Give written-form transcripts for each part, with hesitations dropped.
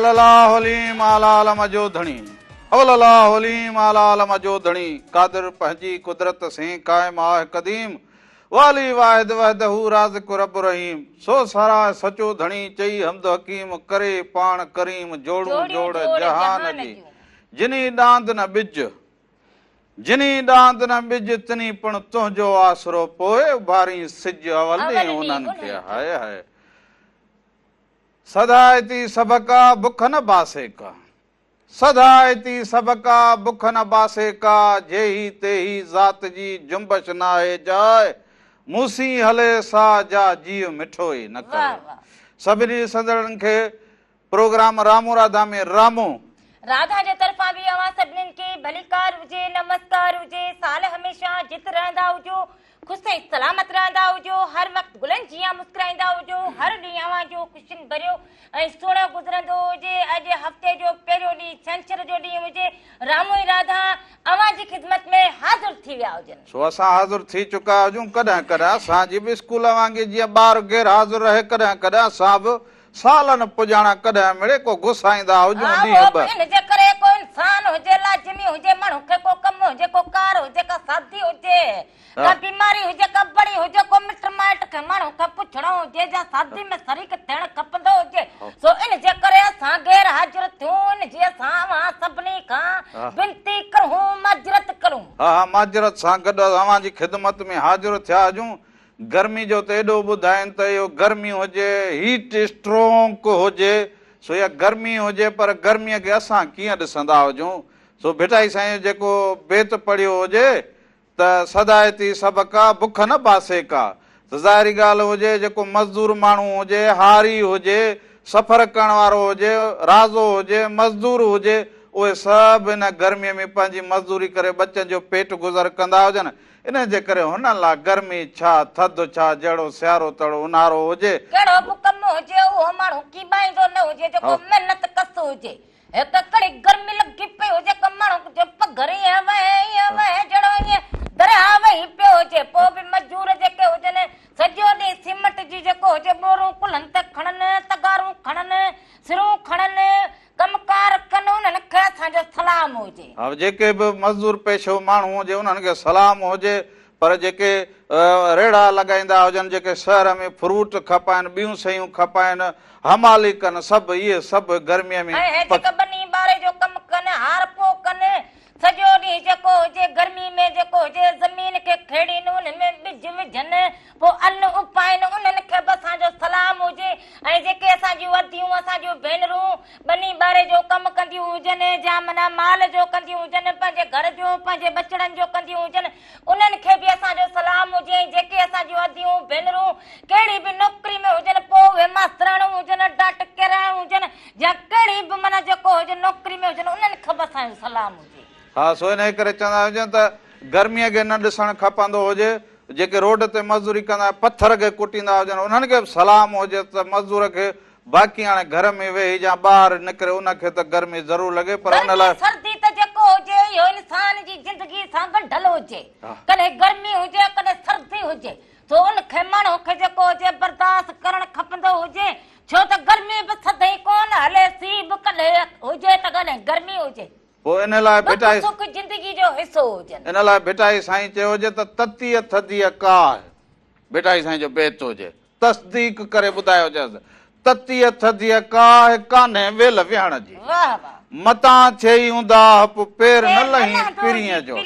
अवललाहुलीम आलालम जो धणी अवललाहुलीम आलालम जो धणी कादिर पंहिंजी कुदरत से कायम आहे कदीम वाली वाहिद वहदहू राज़िक़ु रब रहीम सो सारा सचो धणी चई हमद हकीम करे पाण करीम जोड़ू जोड़ जहान जी जिनी डांद न बिज जिनी डांद न बिज तिनी पण तुंहिंजो आसरो पोए उभारी सिज अवली उन्हनि खे हाय हाय सदायती सबका बुख न बासे का सदायती सबका बुख न बासे का जेही तेही ज़ात जी जुंबश नाहे जाए मूसी हले सा जा जीव मिठो ई न करे सभिनी सदड़न खे प्रोग्राम रामू राधा में रामू राधा जे तरफा भी अवां सभिनीनि खे भलीकार हुजे नमस्कार हुजे साल हमेशा जित रहंदा हुजो खुश सलामत रहंदा हुजो हर वक्त गुलनि जिया मुस्कुराईंदा हुजो हर ॾींहुं अवां जो खुशियुनि भरियो ऐं सुहिणो गुज़रंदो हुजे अॼु हफ़्ते जो पहिरियों ॾींहुं छंछर जो ॾींहुं हुजे रामू ऐं राधा अवां जी ख़िदमत में हाज़िर थी विया हुजनि सो असां हाज़िर थी चुका हुजूं कॾहिं कॾहिं असांजी बि स्कूल वांगुरु जीअं ॿार गैर हाज़िर रहे कॾहिं कॾहिं असां बि सालनि पुॼाणा कॾहिं मिड़े को गुसाईंदा हुजूं इन जे करे को इंसान हुजे लाज़मी हुजे माण्हू खे को कम हुजे को कार हुजे का शादी हुजे का बीमारी हुजे का बड़ी हुजे को मिट माइट खे माण्हू खे पुछणो हुजे या शादी में शरीक थियण खपंदो हुजे सो इन जे करे असां गैर हाज़िर थियूं इन जी असां अवां सभिनी खां विनती करूं माजरत करूं हा माजरत सां गॾु अवां जी ख़िदमत में हाज़िर थिया हुजूं गर्मी जो त एॾो ॿुधाइनि त इहो गर्मी हुजे हीट स्ट्रोंग हुजे सो इहा गर्मी हुजे पर गर्मीअ खे असां कीअं ॾिसंदा हुजूं सो भिटाई साईं जेको बेत पढ़ियो हुजे त सदायती सबका बुख न बासे का त ज़ाहिरी ॻाल्हि हुजे जेको मज़दूर माण्हू हुजे हारी हुजे सफ़र करण वारो हुजे राज़ो हुजे मज़दूर हुजे उहे सभु इन गर्मीअ में पंहिंजी मज़दूरी करे बचनि जो पेट गुज़र कंदा हुजनि इन जे करे हुन लाइ गर्मी छा थधि छा जहिड़ो सियारो तड़ो उन्हारो हुजे कहिड़ो बि कमु हुजे उहो माण्हू कीबाईंदो न हुजे जेको महिनत कस हुजे हिकु कड़ी गर्मी लॻी पई हुजे को माण्हू जो पघर जहिड़ो ईअं दरिया वेही पियो हुजे पोइ बि मजूर जेके हुजनि सॼो ॾींहुं सीमेंट जी जेको हुजे बोरूं कुल्हनि ते खणनि तगारूं खणनि सिरूं खणनि कमकार कनि उन्हनि खे असांजो सलाम हुजे हा जेके बि मज़दूर पेशो माण्हू हुजे उन्हनि खे सलाम हुजे पर जेके रेड़ा लॻाईंदा हुजनि जेके शहर में फ्रूट खपाइनि ॿियूं शयूं खपाइनि हमाली कनि सभु इहे सभु गर्मीअ में जेके बनी ॿारे जो कमु कनि हार पो कनि सॼो ॾींहुं जेको हुजे गर्मी में जेको हुजे ज़मीन खे खेड़ीनि उन में ॿिज विझनि पोइ अन्न उपाइनि उन्हनि खे बि असांजो सलाम हुजे ऐं जेके असांजियूं वधियूं असांजियूं भेनरूं बनी ॿारे जो कमु कंदियूं हुजनि या माना माल जो कंदियूं हुजनि पंहिंजे घर जो पंहिंजे बचड़नि जो कंदियूं हुजनि उन्हनि खे बि असांजो सलाम हुजे ऐं जेके असांजियूं वधियूं भेनरूं कहिड़ी बि नौकिरी में हुजनि पोइ उहे मास्तराणियूं हुजनि डाट केराणियूं हुजनि या कहिड़ी बि माना जेको हुजे नौकिरी में हुजनि उन्हनि खे बि असांजो सलाम हुजे हा सो इन करे चवंदा हुजनि त गर्मीअ खे न ॾिसणु खपंदो हुजे जेके रोड ते मज़दूरी कंदा पथर खे कुटींदा हुजनि उन्हनि खे बि सलाम हुजे त मज़दूर खे बाक़ी हाणे घर में वेही या ॿाहिरि निकिरे उनखे त गर्मी ज़रूरु लॻे पर उन लाइ सर्दी त जेको हुजे इहो इंसान जी ज़िंदगी सां गंढल हुजे कॾहिं गर्मी हुजे कॾहिं सर्दी हुजे तो उनखे माण्हू खे जेको हुजे बर्दाश्त करणु खपंदो हुजे छो त गर्मी बि सदाईं कोन हले सी बि कॾहिं हुजे त कॾहिं गर्मी हुजे पोइ इन लाइ भिटाई जिंदगी जो हिस्सो हुजनि इन लाइ भिटाई साईं चयो हुजे त ततीअ थधीअ का भिटाई साईं जो बेत हुजे तस्दीक करे ॿुधायो हुजेसि ततीअ थधीअ का कान्हे वेल विहण जी मतां छेई हूंदा पेर न लही पीरीअ जो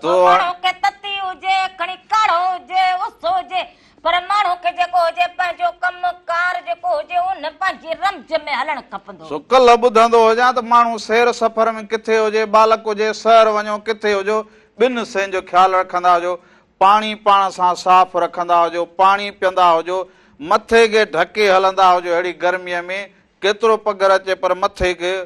तो तती हुजे खणी काढ़ो हुजे उस हुजे पर माण्हू खे जेको हुजे पंहिंजो कमु कार जेको हुजे उन पंहिंजी रमज में हलणु खपंदो सो कल्ह ॿुधंदो हुजां त माण्हू सैर सफ़र में किथे हुजे बालक हुजे शहर वञो किथे हुजो ॿिनि शयुनि जो ख़्यालु रखंदा हुजो पाणी पाण सां साफ़ रखंदा हुजो पाणी पीअंदा हुजो मथे खे ढके हलंदा हुजो अहिड़ी गर्मीअ में केतिरो पघर अचे पर मथे खे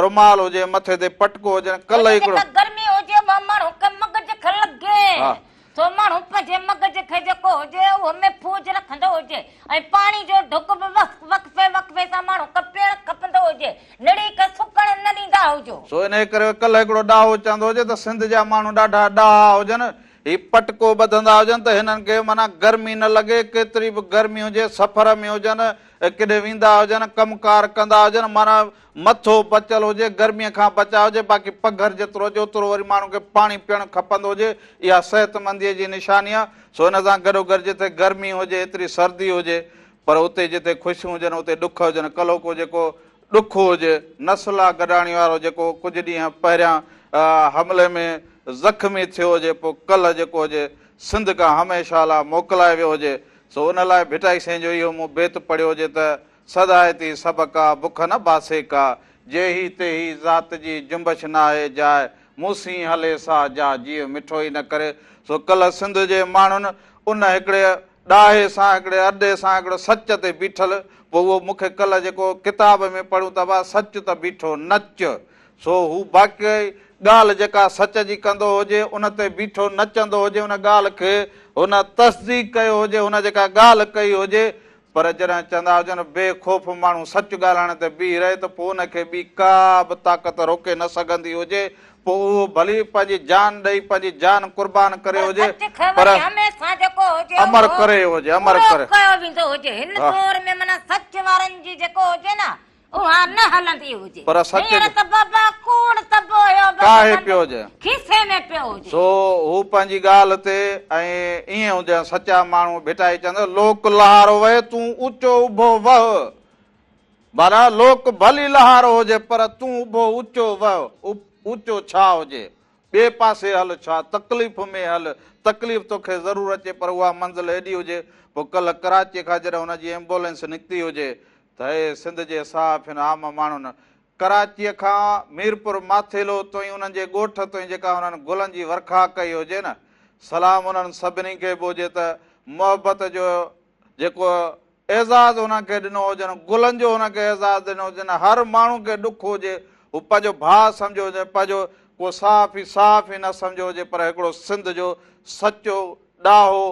रुमाल हुजे मथे ते पटको हुजे कल्ह हिकिड़ो गर्मी हुजे माण्हू खे मगज खे लॻे तो माण्हू पंहिंजे मगज खे जेको हुजे उहो महफ़ूज़ रखंदो हुजे ऐं पाणी जो ढुक बि वक़्फ़े वक़्फ़े सां माण्हू खे पीअणु खपंदो हुजे निड़ी खे सुकण न ॾींदा हुजो सो इन करे कल्ह हिकिड़ो ॾाहो चवंदो हुजे त सिंध जा माण्हू ॾाढा ॾाहा हुजनि ही पटको ॿधंदा हुजनि त हिननि खे माना गर्मी न लॻे, केतिरी बि गर्मी हुजे, सफ़र में हुजनि, किथे वेंदा हुजनि, कमकार कंदा हुजनि, माना मथो बचियल हुजे, गर्मीअ खां बचा हुजे, बाक़ी पघर जेतिरो हुजे ओतिरो वरी माण्हू खे पाणी पीअणु खपंदो हुजे। इहा सेहतमंदीअ जी निशानी आहे। सो हिन सां गॾोगॾु जिते गर्मी हुजे, एतिरी सर्दी हुजे, पर उते जिते ख़ुशियूं हुजनि उते ॾुख हुजनि। कल्ह को जेको ॾुख हुजे, नस्ला गॾाणी वारो जेको कुझु ॾींहं पहिरियां हमले में ज़ख़्मी थियो हुजे, पोइ कल्ह जेको हुजे सिंध खां हमेशह लाइ मोकिलाए वियो हुजे, सो उन लाइ भिटाई साईं जो इहो मूं बेत पढ़ियो हुजे त सदाए थी सभ का बुख न बासे का, जे ही ते ही ज़ात जी जुंबश न आहे जाए, मूसी हले सा जा जीअं मिठो ई न करे। सो कल्ह सिंध जे माण्हुनि उन हिकिड़े ॾाहे सां, हिकिड़े अॾे सां, हिकिड़ो सच ते बीठल, पोइ उहो मूंखे कल्ह जेको किताब में पढ़ूं था सच त बीठो नच। सो हू बाक़ी ॻाल्हि जेका सच जी कंदो हुजे, उन ते बीठो नचंदो हुजे, उन ॻाल्हि खे हुन तस्दीक कयो हुजे, हुन जेका ॻाल्हि कई हुजे, पर जॾहिं चवंदा हुजनि बेखौफ़ माण्हू सच ॻाल्हाइण ते बीह रहे त पोइ उनखे ॿी का बि ताक़त रोके न सघंदी हुजे, पोइ उहो भली पंहिंजी जान ॾेई पंहिंजी जान कुर्बान करे हुजे, पर अमर करे हुजे, अमर करे कयो वेंदो हुजे। हिन दौर में माना सच वारनि जी जेको हुजे न उहा न हलंदी हुजे, पर सच त बाबा कूड़ तबो हुयो काहे पियो हुजे, खीसे में पियो हुजे। सो हू पंहिंजी ॻाल्हि ते ऐं ईअं हुजे सचा माण्हू भिटाई चवंदो लोक लहारो वहे तूं ऊचो उभो वह, माना लोक भली लहारो हुजे पर तूं उभो ऊचो वह। ऊचो छा हुजे, ॿिए पासे हल, छा तकलीफ़ में हल, तकलीफ़ तोखे ज़रूरु अचे पर उहा मंज़िल हेॾी हुजे। पोइ कल्ह कराचीअ खां जॾहिं हुनजी एम्बुलेंस निकिती हुजे त हे सिंध जे साफ़ हिन आम माण्हुनि कराचीअ खां मीरपुर माथेलो ताईं उन्हनि जे ॻोठ ताईं जेका हुननि गुलनि जी वर्खा कई हुजे न, सलाम उन्हनि सभिनी खे बि हुजे त मोहबत जो जेको एज़ाज़ हुनखे ॾिनो हुजनि, गुलनि जो हुनखे एज़ाज़ ॾिनो हुजनि, हर माण्हू खे ॾुख हुजे हू पंहिंजो भाउ सम्झो हुजे, पंहिंजो को साफ़ ई न सम्झो हुजे, पर हिकिड़ो सिंध जो सचो ॾाहो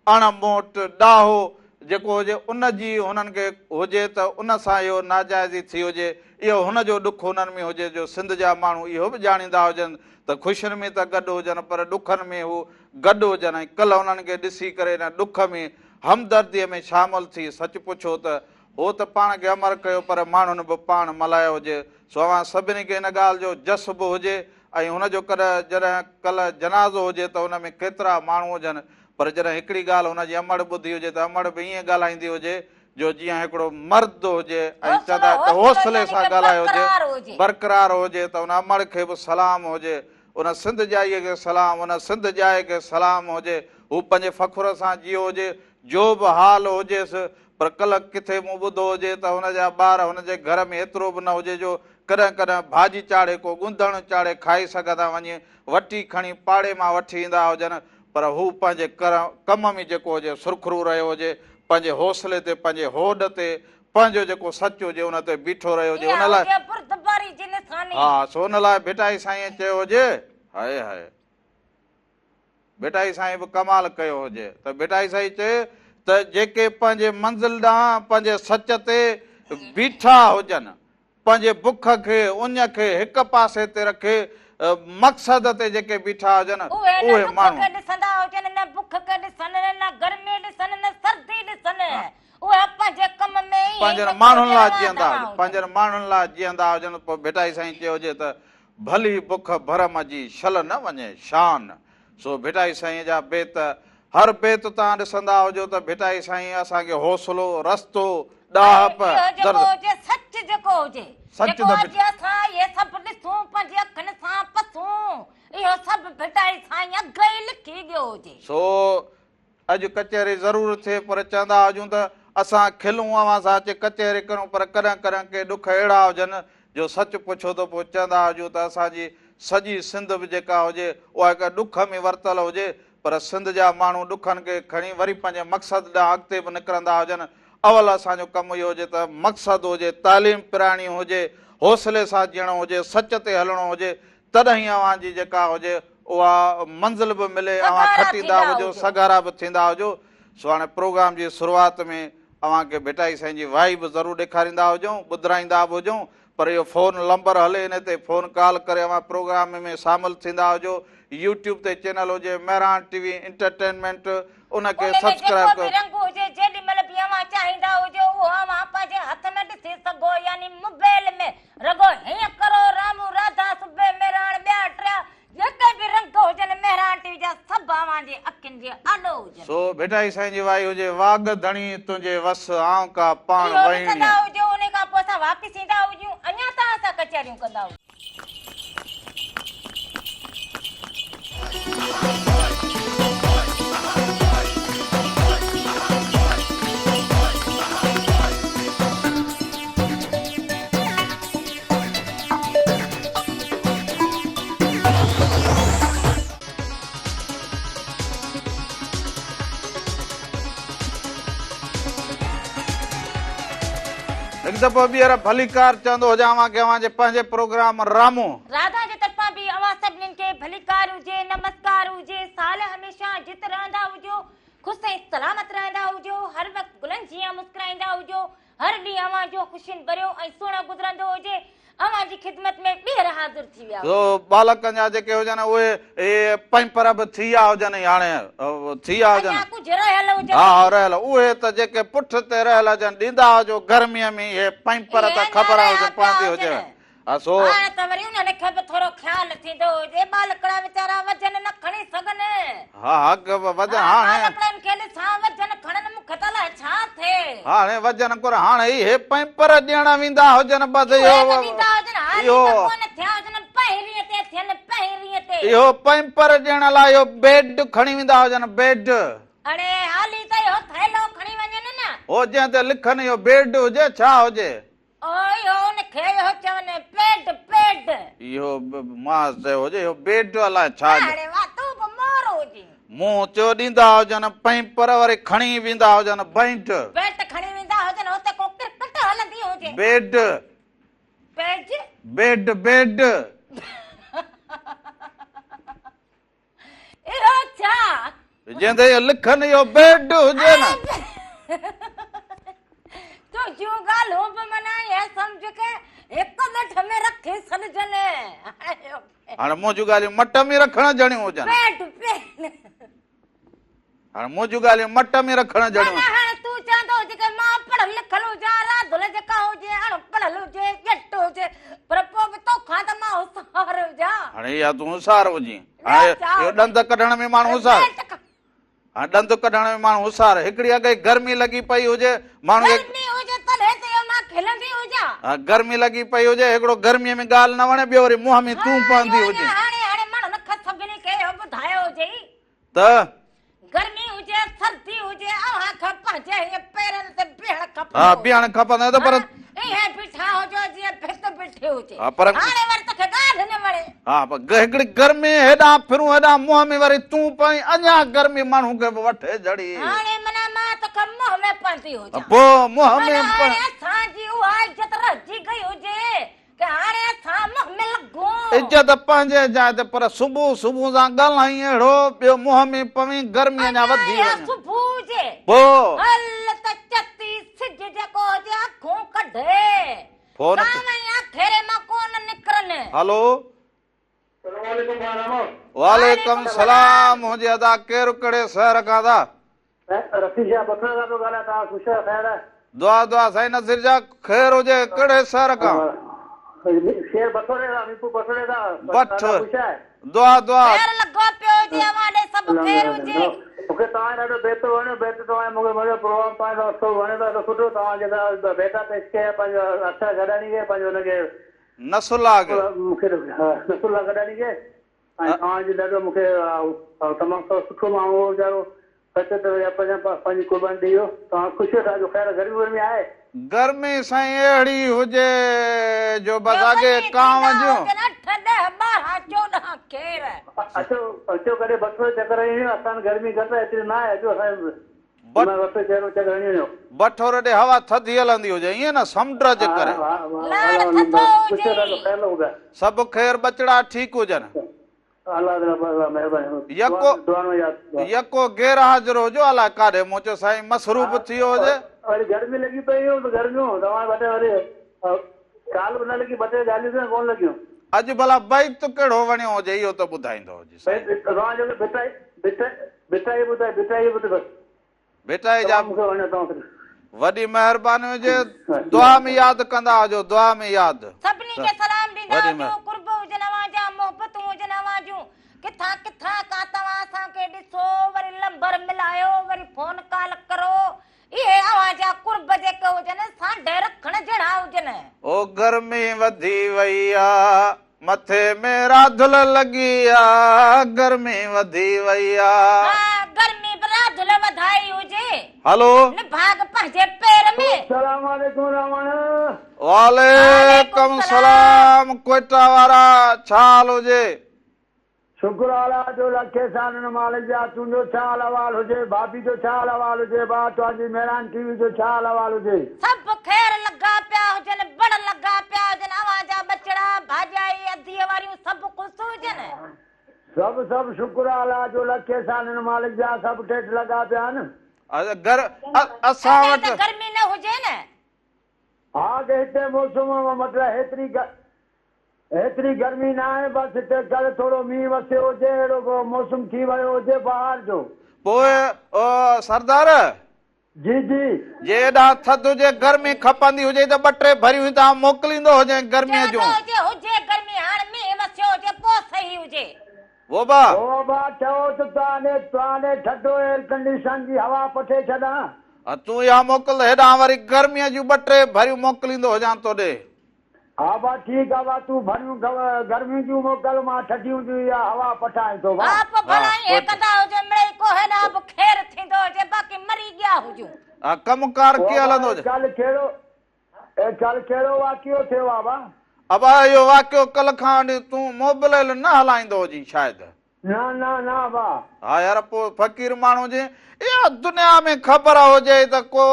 अणमोट ॾाहो जेको हुजे उन जी हुननि खे हुजे त उन सां इहो नाजाइज़ी थी हुजे, इहो हुनजो ॾुख हुननि में हुजे जो सिंध जा माण्हू इहो बि ॼाणींदा हुजनि त ख़ुशियुनि में त गॾु हुजनि पर ॾुखनि में हू गॾु हुजनि। ऐं कल्ह हुननि खे ॾिसी करे हिन ॾुख में हमदर्दीअ में शामिल थी सच पुछो त हो त पाण खे अमर कयो पर माण्हुनि बि पाण मल्हायो हुजे। सो अवां सभिनी खे हिन ॻाल्हि जो जस्बु हुजे ऐं हुनजो कॾहिं जॾहिं कल्ह जनाज़ो हुजे त हुन में केतिरा माण्हू हुजनि, पर जॾहिं हिकिड़ी ॻाल्हि हुनजी अमड़ ॿुधी हुजे त अमड़ बि ईअं ॻाल्हाईंदी हुजे जो जीअं हिकिड़ो मर्द हुजे ऐं चवंदा त हौसले सां ॻाल्हायो हुजे, बरक़रार हुजे, त हुन अमड़ खे बि सलाम हुजे, उन सिंध जाईअ खे सलाम, उन सिंध जाए खे सलाम हुजे, हू पंहिंजे फ़ख़ुर सां जियो हुजे, जो बि हाल हुजेसि। पर कल्ह किथे मूं ॿुधो हुजे त हुनजा ॿार हुनजे घर में एतिरो बि न हुजे जो कॾहिं कॾहिं भाॼी चाढ़े को गुंदण चाढ़े खाई सघंदा वञे, वठी खणी पाड़े मां वठी ईंदा हुजनि, पर हू पंहिंजे कम में जेको हुजे सुरखरू रहियो हुजे, पंहिंजे हौसले ते, पंहिंजे होड ते, पंहिंजो जेको सच हुजे उन ते बीठो रहियो हुजे। उन लाइ हा, सो उन लाइ भिटाई साईं चयो हुजे, हाय हाय भिटाई साईं बि कमाल कयो हुजे त भिटाई साईं चए त जेके पंहिंजे मंज़िल ॾांहुं पंहिंजे सच ते बीठा हुजनि, पंहिंजे बुख खे उञ खे हिकु पासे ते रखे मक़सद ते जेके बीठा हुजनि उहे माण्हू पंहिंजनि माण्हुनि लाइ जीअंदा हुजनि, पंहिंजनि माण्हुनि लाइ जीअंदा हुजनि। पोइ भिटाई साईं चयो हुजे त भली बुख भरम जी छल न वञे शान। सो भिटाई साईं जा बेत हर बेत तव्हां ॾिसंदा हुजो त भिटाई साईं असांखे हौसलो, रस्तो, ॾाहप, सो अॼु कचहरी ज़रूर थिए पर चवंदा हुजूं त असां खिलूं अवां सां अचे कचहरी करूं, पर कॾहिं कॾहिं के ॾुख अहिड़ा हुजनि जो सच पुछो त पोइ चवंदा हुजूं त असांजी सॼी सिंध बि जेका हुजे उहा हिकु ॾुख में वरतल हुजे, पर सिंध जा माण्हू ॾुखनि खे खणी वरी पंहिंजे मक़सद ॾांहुं अॻिते बि निकिरंदा हुजनि। अवल असांजो कमु इहो हुजे त मक़सदु हुजे, तालीम पिराइणी हुजे, हौसले सां जीअणो हुजे, सच ते हलणो हुजे, तॾहिं अव्हांजी जेका हुजे उहा मंज़िल बि मिले, अव्हां खटींदा हुजो, सगारा बि थींदा हुजो। सो हाणे प्रोग्राम जी शुरूआत में अव्हांखे भिटाई साईं जी वाई बि ज़रूरु ॾेखारींदा हुजूं, ॿुधाईंदा बि हुजूं, पर इहो फोन नंबर हले इन ते फोन कॉल करे अवां प्रोग्राम में शामिल थींदा हुजो। यूट्यूब ते चैनल हुजे मेहरान टीवी एंटरटेनमेंट, उनखे सब्सक्राइब जेको बि रंग हुजे जेॾी महिल बि अवां चाहींदा हुजो उहो अवां पंहिंजे हथ में ॾिसी सघो, यानी मोबाइल में रुगो हीअं करो रामू राधा सुबे मेहरान ॿिया टिया जेके बि रंग हुजनि मेहरान टीवी जा सभु अवां जे अखियुनि जे आॾो हुजनि। सो भेटाई साईं जी वाई हुजे वाग धणी तुंहिंजे वस आऊं का पाण इहो वहिणी ॾिसंदा हुजो, उन खां पोइ असां वापसि ईंदा हुजूं, अञा त असां कचहरियूं कंदा हुजूं। हिकु दफ़ो ॿीहर भलीकार चवंदो हुजांव कि अव्हां जे पंहिंजे प्रोग्राम रामू राधा जे तरफ़ां बि अवां सभिनीनि खे भलीकार हुजे, नमस्कार हुजे, साल हमेशा जित रहंदा हुजो, ख़ुशि ऐं सलामत रहंदा हुजो, हर वक़्तु गुलनि जीअं मुस्कुराईंदा हुजो, हर ॾींहुं अवां जो ख़ुशियुनि भरियो ऐं सुहिणो गुज़रंदो हुजे। अवां जी ख़िदमत में ॿीहर हाज़िर थी विया। सो बालकनि जा जेके हुजनि उहे पंजपर बि थी विया हुजनि, हाणे थी विया हुजनि, अञा कुझु रहियल हुजनि। हा रहियल उहे त जेके पुठ ते रहियल हुजनि ॾींदा हुजो गर्मीअ में, इहे पंजपर त ख़बर हुजे पवंदी हुजे। हा सो हाणे त वरी उन्हनि खे बि थोरो ख़्यालु थींदो हुजे, बालकड़ा वीचारा वजन न खणी सघनि। हा हक़ वजन हाणे बालकड़नि खे ॾिसां वजन खणनि, मूंखे त अलाए छा थिए। हाणे वजन कर हाणे इहे पंजपर ॾियण वेंदा हुजनि बसि इहो पंजपर ॾियण लाइ इहो बेड खणी वेंदा हुजनि, बेड अड़े हाली त इहो थैलो खणी वञनि न, हो जंहिं ते लिखनि इहो बेड हुजे छा हुजे, इहो उनखे इहो चवनि पेड पेड, इहो मां चयो हुजे इहो बेड अलाए छा अड़े वाह तूं बि मोर हुजी। मूं चयो ॾींदा हुजनि पंजपर वरी खणी वेंदा हुजनि बेड बेड खणी वेंदा हुजनि, हुते को क्रिकेट हलंदी हुजे, बेड पेज बेड बेड इहो छा जंहिं ते लिखनि इहो बेड हुजे न। तो जो ॻाल्हि बि माना इहा सम्झ के हिकु मिंट में रखी छॾजनि। हाणे मुंहिंजूं ॻाल्हियूं मट में रखण जणियूं हुजनि, पेट पेट हाणे मुंहिंजूं ॻाल्हियूं मट में रखण जणियूं। हाणे तूं चवंदो हुजे की मां पढ़ियल लिखियल हुजां, राधुल जेका हुजे अणपढ़ियल हुजे, ॼट हुजे, पर पोइ बि तोखां त मां होशियार हुजां। हाणे इहा तूं होशियार हुजी, हाणे इहो ॾंद कढण में माण्हू होशियार, हाणे ॾंद कढण में माण्हू होशियार। हिकिड़ी अॻे गर्मी लॻी पई हुजे माण्हू खे, गर्मी लॻी पई हुजे, हिकिड़ो गर्मीअ में ॻाल्हि न वणे, ॿियो वरी मुंहं में तूं पवंदी हुजे त गर्मी हुजे सर्दी हुजे हा बीहण खपंदो त पर हा हिकिड़ी गर्मी हेॾां फिरूं हेॾां मुंहं में वरी तूं पई, अञा गर्मी माण्हू खे वठे जड़ी पोइ मुंहं में इज्जत पंहिंजे जाइ ते, पर सुबुह सुबुह सां ॻाल्हाई अहिड़ो ॿियो मुंहं में पवी गर्मी अञा वधी हलो वालेकुम सलाम मुंहिंजे अदा केरु कहिड़े शहर खां था? दुआ दुआ साईं नसीर जा ख़ैर हुजे, कहिड़े शहर खां? दुआ दुआ मूंखे तव्हां ॾाढो बेहतर वणियो, बेहतर तव्हां प्रोग्राम तव्हांजो वणे थो सुठो, तव्हां जेका बेटा पेश कया पंहिंजो अक्षर गॾानी खे पंहिंजो हुनखे नसुल्ला मूंखे नसुल्ला गॾानी खे, ऐं तव्हांजो ॾाढो मूंखे तमामु सुठो माण्हू हो वीचारो, सच त पंहिंजी कुर्बानी ॾेई वियो। तव्हां ख़ुशि आहियो? ख़ैर गर्मी वर्मी आहे? गर्मी साईं अहिड़ी हुजे जो बसि अॻे कांव जूं अचो अचो कॾहिं बसि चकर हणी, असां गर्मी घटि आहे, एतिरी न आहे, अचो बठोर ॾे हवा थधी हलंदी हुजे, ईअं न समुंड जे करे सभु ख़ैर बचड़ा ठीकु हुजनि, यको गैर हाज़िर हुजो, अलाए काॾे मूं चयो साईं मसरूफ़ थी वियो हुजे। गर्मी लॻी पई गर्मियूं तव्हां वटि वरी काल न लॻी 2-3 ॻाल्हियूं कोन लॻियूं अॼु भला बाइक तो कहिड़ो वणियो हुजे इहो त ॿुधाईंदो हुजे तव्हांजो बिटाई ॿुधाए बेटा जा मूंखे वणियो तव्हांखे वॾी महिरबानी हुजे दुआ में यादि कंदा हुजो दुआ में यादि सभिनी खे सलाम ॾींदा हुजो कुर्ब हुजनि अवांजा मोहबतूं हुजनि अवांजूं किथां किथां का तव्हां असांखे ॾिसो वरी नंबर मिलायो वरी फोन कॉल करो इहे अवांजा कुर्ब जेके हुजनि सांडे रखण जहिड़ा हुजनि ओ गर्मी वधी वई आ मथे में राधुल लॻी आ गर्मी वधी वई आ गर्मी राधुल वधाई हुजे हलो भाग पंहिंजे पेर में सलाम वालेकुम रमण वालेकुम सलाम कोटा वारा छा हाल हुजे शुक्र अल्लाह जो लखे सानन मालिक जा तुंहिंजो छा अहवाल हुजे भाभी जो छा अहवाल हुजे भाउ तुंहिंजी महिरान टीवी जो छा अहवाल हुजे सभु ख़ैर लॻा पिया हुजनि बड़ लॻा पिया हुजनि अवांजा बचड़ा भाॼाई अधीअ वारियूं सभु ख़ुशि हुजनि सभु शुक्र अल्लाह जो लखे सानन मालिक जा सभु ठेठ लॻा पिया आहिनि असां वटि गर्मी न हुजे न हा हिते मौसम मतिलबु हेतिरी गर्मी न आहे बसि हिते करे थोरो मींहुं वसियो हुजे अहिड़ो मौसम थी वियो हुजे ॿाहिरि जो पोइ सरदार जी जी जे एॾा थधि हुजे गर्मी खपंदी हुजे त 2-3 भरियूं तव्हां मोकिलींदो हुजे गर्मीअ जूं हुजे गर्मी हाणे मींहुं वसियो हुजे पोइ सही हुजे वो बा चओ त तव्हां ठंडो एयर कंडीशन जी हवा पठे छॾां तूं इहा मोकिल हेॾां वरी गर्मीअ जूं 2-3 भरियूं मोकिलींदो हुजां तोॾे हा बा ठीकु आहे बा तूं भरियूं गर्मी जूं मोकिल मां ठंडियूं जूं इहा हवा पठाए थो हा पोइ भलाई कंदा हुजे मिड़ई को हेॾा बि ख़ैर थींदो हुजे बाक़ी मरी गया हुजूं कमकार कीअं हलंदो हुजे कल कहिड़ो वाकियो थियो आहे बा अब इहो वाकियो कल खां वठी तूं मोबाइल न हलाईंदो हुजी शायदि न बा हा यार पोइ फ़क़ीर माण्हू जे इहा दुनिया में ख़बर हुजे त को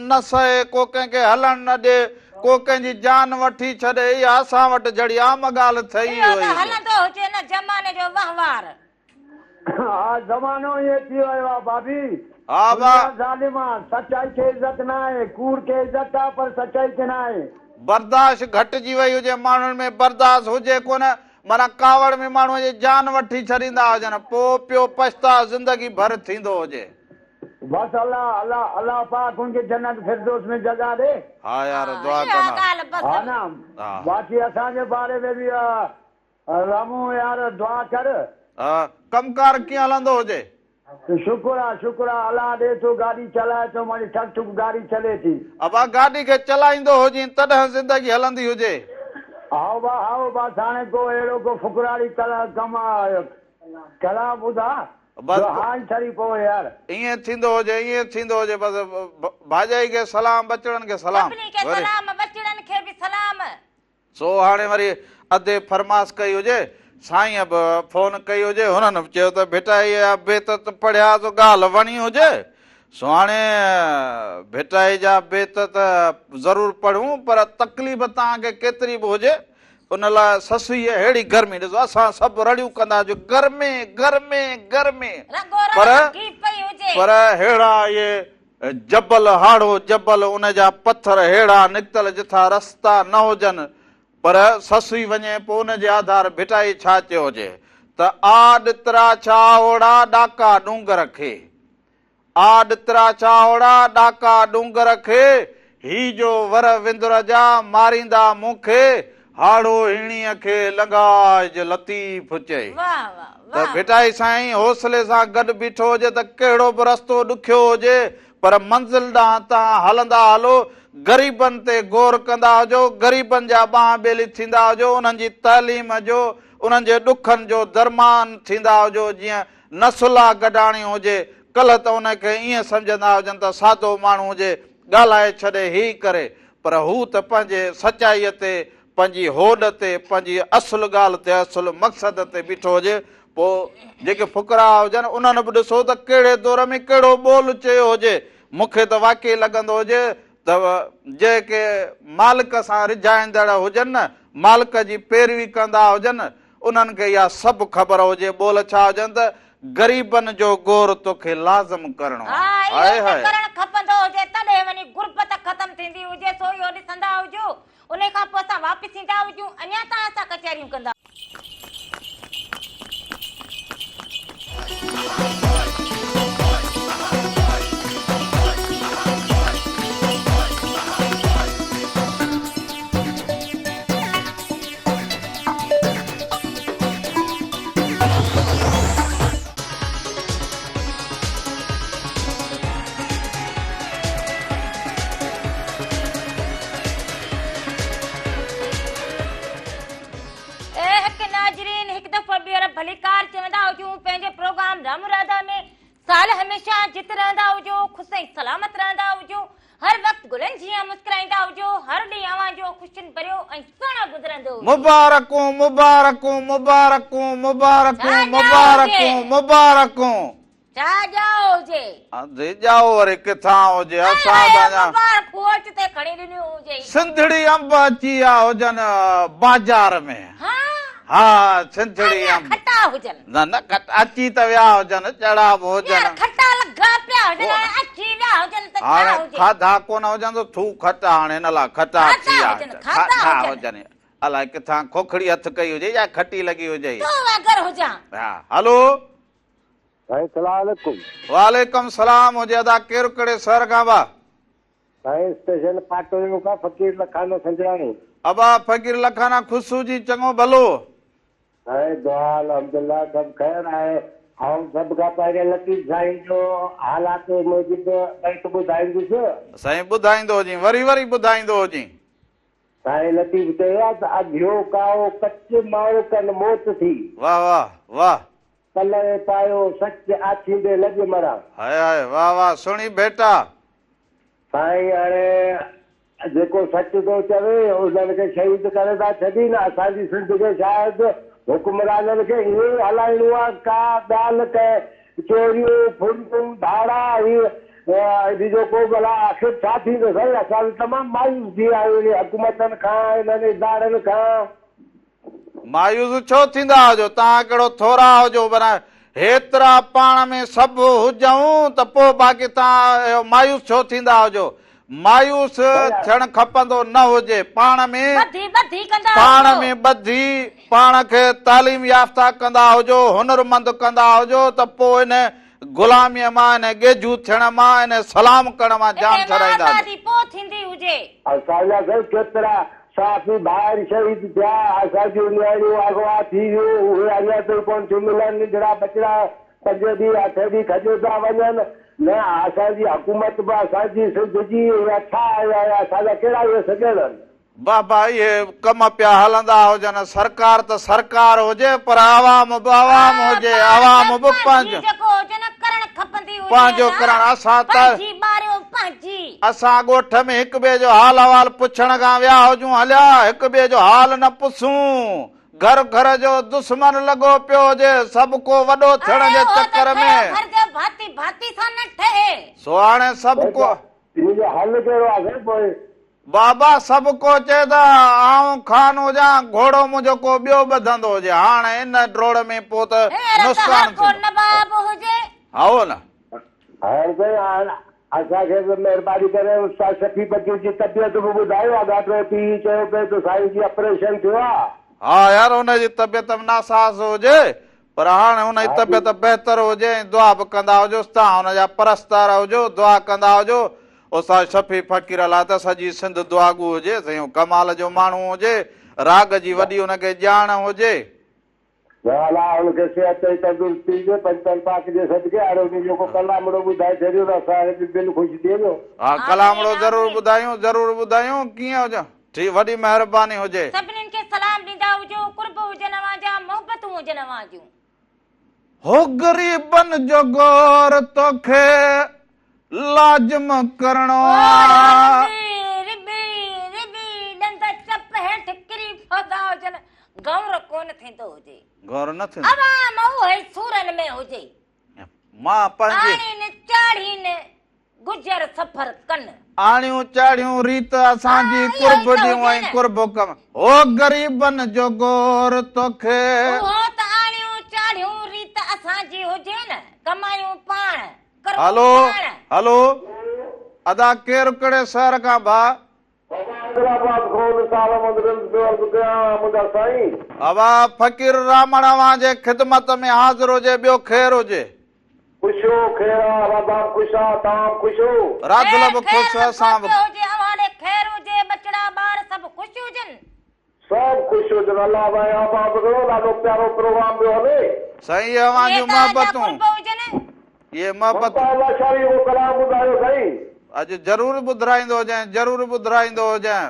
न सहे को कंहिंखे हलण न ॾे को कंहिंजी जान वठी छॾे इहा असां वटि जड़ी आम ॻाल्हि ठही वई हलंदो हुजे न ज़माने जो वहिंवार हा ज़मानो ईअं थी वियो आहे भाभी हा बा ज़ालिम आहे सचाई खे इज़त न आहे कूड़ खे इज़त आहे पर सचाई खे न आहे बर्दाश्त घटिजी वई हुजे माण्हुनि में बर्दाश्त हुजे कोन माना कावड़ में माण्हू जी जान वठी छॾींदा हुजनि पोइ पियो पछता ज़िंदगी भर थींदो हुजे बस अल्लाह पाक उनके जन्नत फिरदौस में जगह दे हा यार दुआ करना हा ना बाकी असांजे बारे में भी रामू यार दुआ कर कमकार कीअं हलंदो हुजे शुक्र आहे अल्लाह दे तो गाड़ी चलाए तो मारी ठक ठुक गाड़ी चले थी अब गाड़ी के चलाईंदो हुजे तॾहिं ज़िंदगी हलंदी हुजे आओ बा हाणे को अहिड़ो को फुकराड़ी कम कला ॿुधा ईअं थींदो हुजे बसि भाॼाई खे सलाम बचड़नि खे सलाम सो हाणे वरी अधे फरमाश कई हुजे साईं बि फोन कई हुजे हुननि बि चयो त बेटा इहा बेतत पढ़िया त ॻाल्हि वणी हुजे सो हाणे भेटाई जा बेत त ज़रूरु पढ़ूं पर तकलीफ़ तव्हांखे केतिरी बि हुजे उन लाइ ससुई अहिड़ी गर्मी ॾिसो असां सभु रड़ियूं कंदा आहियूं गर्मी पर अहिड़ा इहे जबल हाड़ो जबल उन जा पथर अहिड़ा निकितल जिथां रस्ता न हुजनि पर ससुई वञे पोइ उन जे आधार भिटाई छा चयो हुजे त आॾितरा छा ओड़ा ॾाका डूंगर खे आॾितरा छा ओड़ा ॾाका डूंगर खे ही जो वर विंदुर जा मारींदा मूंखे हाड़ो हिणीअ खे लंगाज लतीफ़ चई त भिटाई साईं हौसले सां गॾु बीठो हुजे त कहिड़ो बि रस्तो ॾुखियो हुजे पर मंज़िल ॾांहुं तव्हां हलंदा हलो ग़रीबनि ते गौर कंदा हुजो ग़रीबनि जा ॿांह ॿेली थींदा हुजो उन्हनि जी तइलीम जो उन्हनि जे ॾुखनि जो दरमान थींदा हुजो जीअं नसुला गॾाणी हुजे कल्ह त उनखे ईअं सम्झंदा हुजनि त सादो माण्हू हुजे ॻाल्हाए छॾे ही करे पर हू त पंहिंजे सचाईअ ते पंहिंजी होॾ ते पंहिंजी असुल ॻाल्हि ते असुल मक़सद ते बीठो हुजे पोइ जेके फुकरा हुजनि उन्हनि बि ॾिसो त कहिड़े दौर में कहिड़ो ॿोल चयो हुजे मूंखे त वाक़ई लॻंदो हुजे त जेके मालिक सां रिझाईंदड़ हुजनि न मालिक जी पैरवी कंदा हुजनि उन्हनि खे इहा सभु ख़बर हुजे ॿोल छा हुजनि त गरीबन जो गोर तोखे लाज़म करणो हा हाय इहो हाय करण खपंदो हुजे तॾहिं वञी गुरबत ख़तम थींदी हुजे सो इहो ॾिसंदा हुजो उन खां पोइ असां वापसि ईंदा हुजूं अञा ताईं असां कचहरियूं कंदा भलीकार चवंदा हुजूं पंहिंजे प्रोग्राम राम राधा में साल हमेशा जित रहंदा हुजो ख़ुशि ऐं सलामत रहंदा हुजो हर वक्त गुलनि जीअं मुस्कुराईंदा हुजो हर ॾींहुं अवां जो ख़ुशियुनि भरियो ऐं सुहिणो गुज़रंदो मुबारकूं मुबारकूं मुबारकूं मुबारकूं मुबारकूं मुबारकूं छा ॼाओ हुजे अरे जाओ वरी किथां हुजे असां तां मुबारक कोच ते खणी ॾिनियूं हुजे सिंधड़ी अंब अची विया हुजनि बाज़ार में हा हा सिंधड़ी अंब खटा हुजनि न न अची त विया हुजनि चढ़ा बि हुजनि खटा लॻा पिया हुजनि अची विया हुजनि त छा हाणे हुजे खाधा कोन हुजनि त थू खटा हाणे न ला खटा अची विया खटा हुजनि अलाए किथां खोखड़ी हथ कई हुजे या खटी लॻी हुजे तो अगर हुजां हा हलो साईं सलाम अलैकुम वालेकुम सलाम हुजे अदा केरु कहिड़े शहर खां बा साईं स्टेशन पाटोलियो का फ़कीर लखानो संजराणी अबा फ़कीर लखाना खुशू जी चङो भलो साईं दुआ अल्हम्दुलिल्लाह सब खैर आहे ऐं सभु खां पहिरियों लतीफ़ साईं जो हालात मूजिबि ॿई ॿुधाईंदुसि साईं ॿुधाईंदो हुजे वरी वरी ॿुधाईंदो हुजे साईं लतीफ़ चयो त अघियो काओ कच माओ कन मौत थी वाह वाह वाह कलर पायो सच आथींदे लॼ मरा हाय हाय वाह वाह सुणी बेटा साईं हाणे जेको सच थो चवे उन्हनि खे शहीद करे था छॾीनि असांजी सिंध खे शायदि हुकुमराननि खे ईअं हलाइणो आहे का ॻाल्हि के चोरियूं फुंडियूं धाड़ा ॾिजो को भला आख़िर छा थींदो साईं असां तमामु मायूस थी विया आहियूं हुकूमतनि खां हिननि इदारनि खां मायूस छो थींदा हुजो तव्हां कहिड़ो थोरा हुजो पर हेतिरा पाण में सभु हुजऊं त पोइ बाक़ी तव्हां मायूस छो थींदा हुजो मायूस थियणु खपंदो न हुजे पाण में पाण में ॿधी पाण खे तालीम याफ़्ता कंदा हुजो हुनरमंद कंदा हुजो त पोइ हिन गुलामीअ मां हिन गेजू थियण मां हिन सलाम करण मां जान छॾाईंदा असांजा केतिरा साफ़ी ॿाहिरि शहीद थिया असांजूं नियाणियूं अगवा थी वियूं उहे अञा ताईं कोन थियूं मिलनि नंढड़ा बचड़ा 5 ॾींहं 8 ॾींहं खॼो था वञनि न असांजी हुकूमत बि असांजी सिंध जी छा असांजा कहिड़ा इहे सॼण बाबा इहे कम पिया हलंदा हुजनि सरकार त सरकार हुजे पर आवाम बि आवाम हुजे आवाम बि पंहिंजो करणु असां त असां ॻोठ में हिक ॿिए जो हाल अहवाल पुछण खां विया हुजूं हलिया हिक ॿिए जो हाल न पुछूं घर घर जो दुश्मन लॻो पियो हुजे सभु को वॾो थियण जे चक्कर में सो हाणे सभु को हल कहिड़ो आहे बाबा सभु को चए त आऊं खान हुजां घोड़ो मुंहिंजो को ॿियो ॿधंदो हुजे हाणे इन ड्रोड़ में पोइ त नुक़सान हो न असांखे महिरबानी करे उस्ताद शफ़ी बचू जी तबियत बि ॿुधायो आहे डॉक्टर पी चयो पियो त साईं जी ऑपरेशन थियो आहे हा यार हुनजी तबियत नासाज़ हुजे पर हाणे हुनजी तबियत बहितर हुजे ऐं दुआ बि कंदा हुजोसि तव्हां हुनजा परस्तार हुजो दुआ कंदा हुजो उस्ताद शफ़ी फ़कीर लाइ त सॼी सिंध दुआगू हुजे साईं कमाल जो माण्हू हुजे राग जी वॾी हुनखे ॼाण हुजे हुनखे सिहत जी तंदुरुस्ती हुजे पंचल पाक जे सदके हाणे हुन जेको कलामड़ो ॿुधाए छॾियो त असांखे दिलि ख़ुशि थी वेंदो हा कलामड़ो ज़रूरु ॿुधायूं कीअं हुजे ठीक वॾी महिरबानी हुजे सभिनीनि खे सलाम ॾींदा हुजो कुर्ब हुजनि अवांजा मोहबतूं हुजनि अवांजूं हो ग़रीबन जो गौर तोखे लाजम करणो गौर कोन थींदो हुजे गौर न थींदो अवाम उहे सूरन में हुजे मां पंहिंजे आणिन चाढ़ीन गुजर सफ़र कन आणियूं चाढ़ियूं रीत असांजी कुर्ब ॾियूं ऐं कुर्ब कम हो ग़रीबन जो गौर तोखे हो त आणियूं चाढ़ियूं रीत असां जी हुजे न कमायूं पाण करूं हलो पाण। हलो अदा केरु कहिड़े शहर खां भाउ? हैदराबाद खोड़ साल मुंहिंजा साईं अबा फ़कीर रामण जे ख़िदमत में हाज़िर हुजे, ॿियो ख़ैर हुजे। ख़ुशि हो खेरा बाबा ख़ुशि आहे तव्हां ख़ुशि हो राधल बि खैर ख़ुशि असां बि हुजे अवाड़े खैर हुजे बचड़ा ॿार सभु ख़ुशि हुजनि। सभु ख़ुशि हुजनि अलाह भाई आबा ॿुधो ॾाढो प्यारो प्रोग्राम पियो हले सही अवां जूं मोहबतूं ये मोहबत लाशारी वो कलाम ॿुधायो साईं अॼु ज़रूरु ॿुधाईंदो हुजांइ, ज़रूरु ॿुधाईंदो हुजांइ।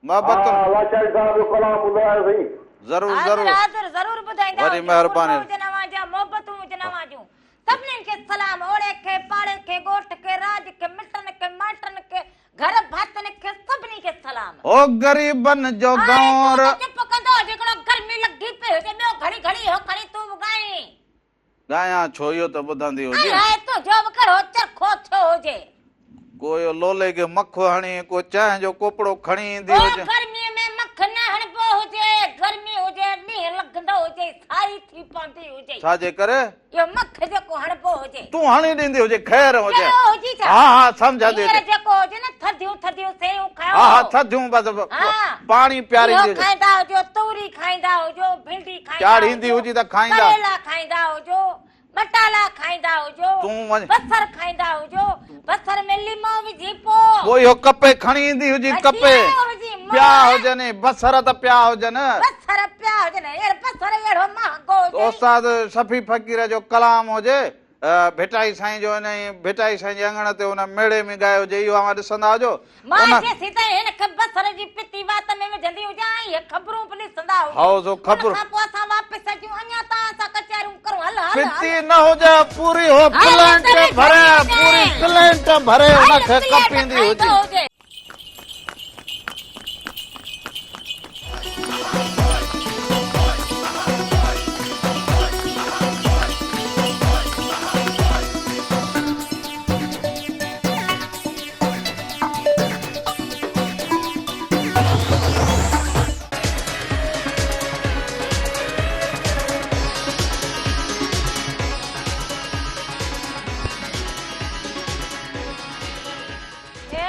मोहबत हा लाशारी साहिब जो कलाम ॿुधायो साईं ज़रूरु हाज़िर ज़रूरु हाज़िर ज़रूर ॿुधाईंदा वॾी महिरबानी। हुजनि अवां जा मोहबतूं हुजनि अवां जूं सभिनीनि खे सलाम ओड़े खे पाड़े खे ॻोठ खे राज खे मिटनि खे माइटनि खे घर भातनि खे सभिनी खे सलाम। ओ ग़रीबन जो गौर चुप कंदो जेकॾो गर्मी लॻी पई हुजे ॿियो घड़ी घड़ी हो खणी तूं बि ॻाई गायां छो इहो त ॿुधंदी हुजे। हाय तूं जो बि करो चरखो छो हुजे कोई लोले खे मखो हणी कोई चांहि जो कोपड़ो खणी ईंदी ओ हुजे। गर्मीअ में मख न हणबो हुजे गर्मी हुजे ॾींहुं लॻंदो हुजे साई थी पवंदी हुजे छाजे करे इहो मख जेको हणबो हुजे तूं हणी ॾींदी हुजे ख़ैर हुजे। कहिड़ो हुजी छा? हा हा सम्झा दे हींअर जेको हुजे न थधियूं थधियूं सेयूं खाओ हा हा थधियूं बसि हा। पाणी पियारींदी इहो हुजे। खाईंदा हुजो तूरी खाईंदा हुजो भिंडी खाईंदा चाढ़ींदी हुजी त खाईंदा। करेला खाईंदा हुजो बटाला खाईंदा हुजो तूं वञ। बसर खाईंदा हुजो बसर में लीमो विझी पो वो इहो कपे खणी ईंदी हुजी कपे पिया हुजनि बसर त पिया हुजनि। बसर पिया हुजनि अहिड़ो बसर अहिड़ो महांगो हुजे उस्ताद शफ़ी फ़कीर जो कलाम हुजे भिटाई साईं जो हिन भिटाई साईं जे अंगण ते हुन मेड़े में ॻायो हुजे इहो अवां ॾिसंदा हुजो। मां जेसी ताईं हिनखे बसर जी पिती वात में विझंदी हुजां इहे ख़बरूं बि ॾिसंदा हुजो हाओ जो ख़बर उनखां पोइ असां वापसि अचूं अञा तव्हां सां कचहरियूं करूं हल हल पिती न हुजे पूरी हो प्लेंट भरे पूरी प्लेंट भरे हुनखे कपींदी हुजे।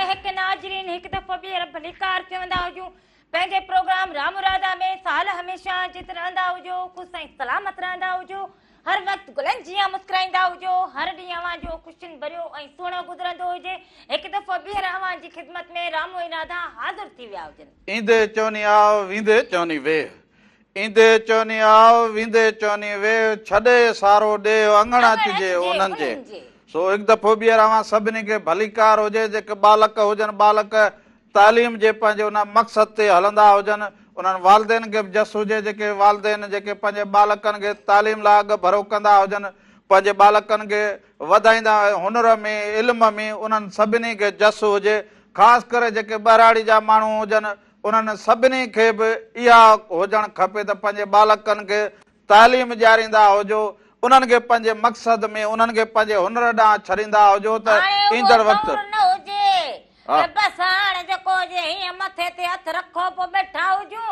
हिकु नाज़रीन हिकु दफ़ो ॿीहर भलीकार चवंदा हुजूं पंहिंजे प्रोग्राम राम राधा में साल हमेशा जित रहंदा हुजो ख़ुशि ऐं सलामत रहंदा हुजो हर वक़्तु गुलनि जीअं मुस्कुराईंदा हुजो हर ॾींहुं अवां जो ख़ुशियुनि भरियो ऐं सुहिणो गुज़रंदो हुजे। हिकु दफ़ो ॿीहर अवां जी ख़िदमत में रामो ऐं राधा हाज़िर थी विया हुजनि। ईंदे चवनी आओ वींदे चवनी वे ईंदे चवनी आओ वींदे चवनी वे छॾे सारो ॾे अंगण अचिजे उन्हनि जे। सो हिकु दफ़ो ॿीहर अवां सभिनी खे भलीकार हुजे जेके बालक हुजनि बालक तालीम जे पंहिंजे उन मक़सद ते हलंदा हुजनि उन्हनि वालदेन खे बि जस हुजे जेके वालदेन जेके पंहिंजे बालकनि खे तालीम लाइ अॻु भरो कंदा हुजनि पंहिंजे बालकनि खे वधाईंदा हुनर में इल्म में उन्हनि सभिनी खे जस हुजे। ख़ासि करे जेके ॿाहिराड़ी जा माण्हू हुजनि उन्हनि सभिनी खे बि इहा हुजणु खपे त पंहिंजे बालकनि खे तालीम ॾियारींदा हुजो उन्हनि खे पंहिंजे मक़सद में उन्हनि खे पंहिंजे हुनर ॾांहुं छॾींदा हुजो त ईंदड़ वक़्तु बसि हाणे जेको हुजे हीअं मथे ते हथ रखो पोइ वेठा हुजूं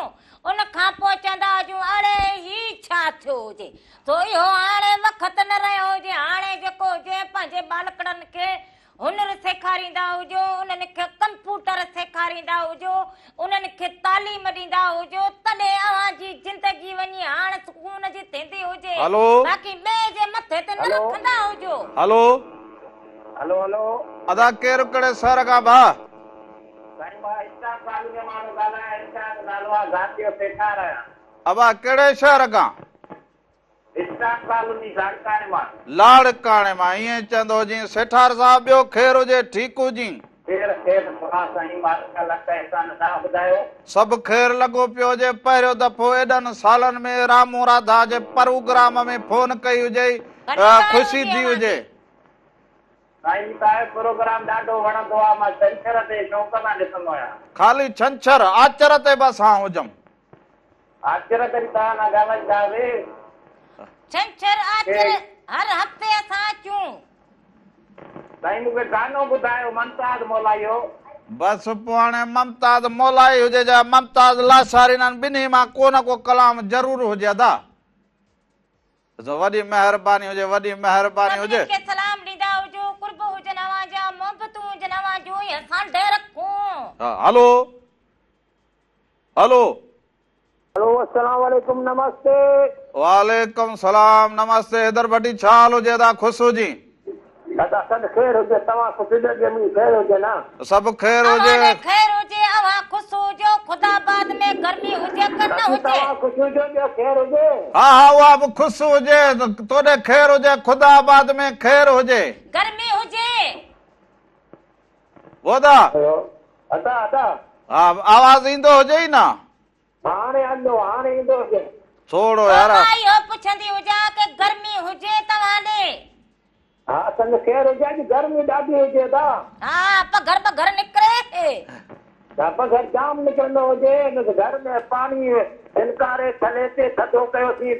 उनखां पोइ चवंदा हुजूं अड़े ही छा थियो हुजे तो इहो हाणे वक़्तु न रहियो हुजे हाणे जेको हुजे पंहिंजे बालकड़नि खे हुनर सेखारींदा हुजो उन्हनि खे कंप्यूटर सेखारींदा हुजो उन्हनि खे तालीम ॾींदा हुजो तॾहिं अवां जी ज़िंदगी वञी हाणे सुकून जी थींदी हुजे बाक़ी ॿिए जे मथे ते न रखंदा हुजो। हलो हलो हलो अदा केरु कहिड़े शहर खां भाउ? साईं मां इस्टाफ कॉलोनी में माण्हू ॻाल्हायां इस्टाफ नालो आहे घाटियो सेठार आहियां। अबा कहिड़े शहर खां? इस्टाफ कॉलोनी लाड़काणे मां। लाड़काणे मां ईअं चवंदो जीअं सेठार साहिब ॿियो ख़ैर हुजे ठीकु हुजी सभु ख़ैर लॻो पियो हुजे। पहिरियों दफ़ो एॾनि सालनि में रामो राधा जे प्रोग्राम में फोन कई हुजे ख़ुशी थी हुजे। साईं साहिब प्रोग्राम ॾाढो वणंदो आहे मां छंछर ते शौक़ सां ॾिसंदो आहियां। खाली छंछर आचर ते बि असां हुजऊं आचर ते तव्हां न ॻाल्हाईंदासीं छंछर आचर हर हफ़्ते असां अचूं। साईं मूंखे गानो ॿुधायो ममताज मोलायो। बसि पोइ हाणे ममताज मोलाई हुजे जा ममताज लासारीन ॿिन्ही मां को न को कलाम ज़रूरु हुजे अदा। वॾी महिरबानी हुजे, वॾी महिरबानी हुजे। सभिनी खे सलाम ॾींदा हुजो, कुर्ब हुजनि अव्हां जा, मोहबतूं हुजनि अव्हां जूं, असां ॾे रखूं। हलो हलो हेलो अस्सलाम वालेकुम, नमस्ते। वालेकुम सलाम, नमस्ते। हैदर भट्टी छा हाल हुजे? दा ख़ुशि हुजी? दादा सभु ख़ैर हुजे, तव्हां ख़ुशि ज़मीन ख़ैर हुजे न? सभु ख़ैर हुजे। अव्हां ॾे ख़ैर हुजे, अव्हां ख़ुशि हुजो, ख़ुदाबाद में गर्मी हुजे कि न हुजे? तव्हां ख़ुशि हुजो, ॿियो ख़ैर हुजे? हा हा, उहा बि ख़ुशि हुजे, तोॾे ख़ैर हुजे, ख़ुदाबाद में ख़ैर हुजे, गर्मी हुजे। बोदा हेलो अदा अदा हा, आवाज़ ईंदो हुजे ई न? हाणे हलो, हाणे ईंदो हुजे। थोरो यार। मां इहो पुछंदी हुजां कि गर्मी हुजे तव्हां ॾे? हा असांखे ख़ैर हुजे, अॼु गर्मी ॾाढी हुजे दा। हा, पघर निकिरे। पघर जाम निकिरंदो हुजे, हिन घर में पाणी हिनकारे थले ते थधो कयोसीं,